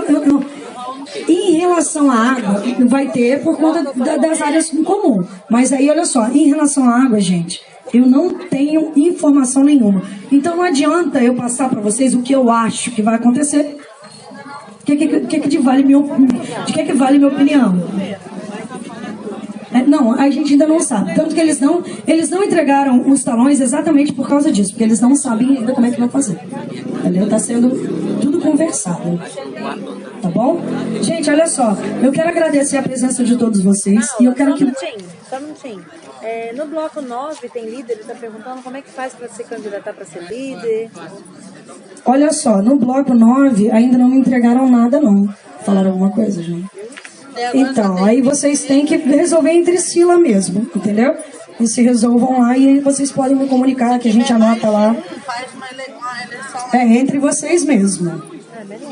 em relação à água, vai ter por conta das áreas em comum. Mas aí, olha só, em relação à água, gente, eu não tenho informação nenhuma. Então não adianta eu passar para vocês o que eu acho que vai acontecer. De que vale minha opinião? Não, a gente ainda não sabe. Tanto que eles não entregaram os talões exatamente por causa disso, porque eles não sabem ainda como é que vão fazer. Entendeu? Está sendo tudo conversado. Tá bom? Gente, olha só. Eu quero agradecer a presença de todos vocês. E eu quero que... Só um minutinho. No bloco 9 tem líder, ele está perguntando como é que faz para se candidatar para ser líder. Olha só, no bloco 9 ainda não me entregaram nada, não. Falaram alguma coisa, gente? Então, aí vocês têm que resolver entre si lá mesmo, entendeu? E se resolvam lá e aí vocês podem me comunicar, que a gente anota lá. Faz uma eleição. Entre vocês mesmo.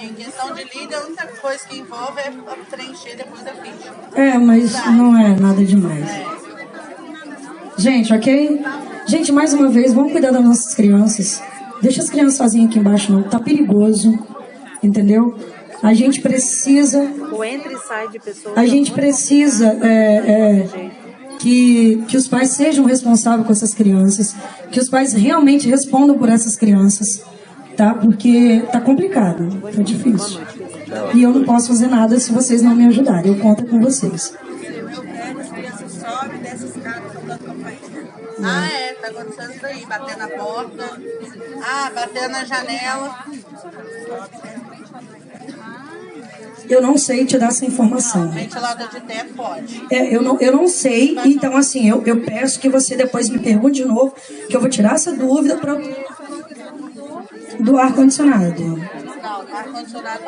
Em questão de líder, a única coisa que envolve é preencher depois da ficha. Mas não é nada demais. Gente, ok? Gente, mais uma vez, vamos cuidar das nossas crianças. Deixa as crianças sozinhas aqui embaixo, não. Tá perigoso, entendeu? A gente precisa... O entra e sai de pessoas... A gente precisa que os pais sejam responsáveis com essas crianças, que os pais realmente respondam por essas crianças, tá? Porque tá complicado, tá difícil. E eu não posso fazer nada se vocês não me ajudarem. Eu conto com vocês. Tá acontecendo isso aí, bater na porta, bater na janela. Eu não sei te dar essa informação. Ventilador de teto pode. Eu não sei, então assim, eu peço que você depois me pergunte de novo, que eu vou tirar essa dúvida do ar-condicionado.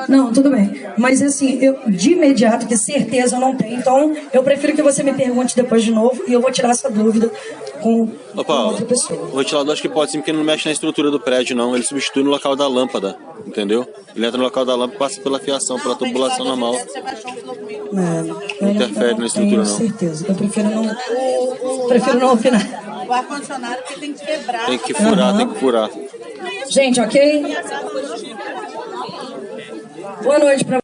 Não, tudo bem. Mas assim, de imediato, de certeza eu não tenho. Então, eu prefiro que você me pergunte depois de novo e eu vou tirar essa dúvida com outra pessoa. O ventilador acho que pode sim, porque ele não mexe na estrutura do prédio, não. Ele substitui no local da lâmpada, entendeu? Ele entra no local da lâmpada e passa pela fiação, pela tubulação normal. Não interfere na estrutura, não. Com certeza. Eu prefiro não opinar. O ar-condicionado que tem que quebrar. Tem que furar, tem que furar. Gente, ok? Boa noite pra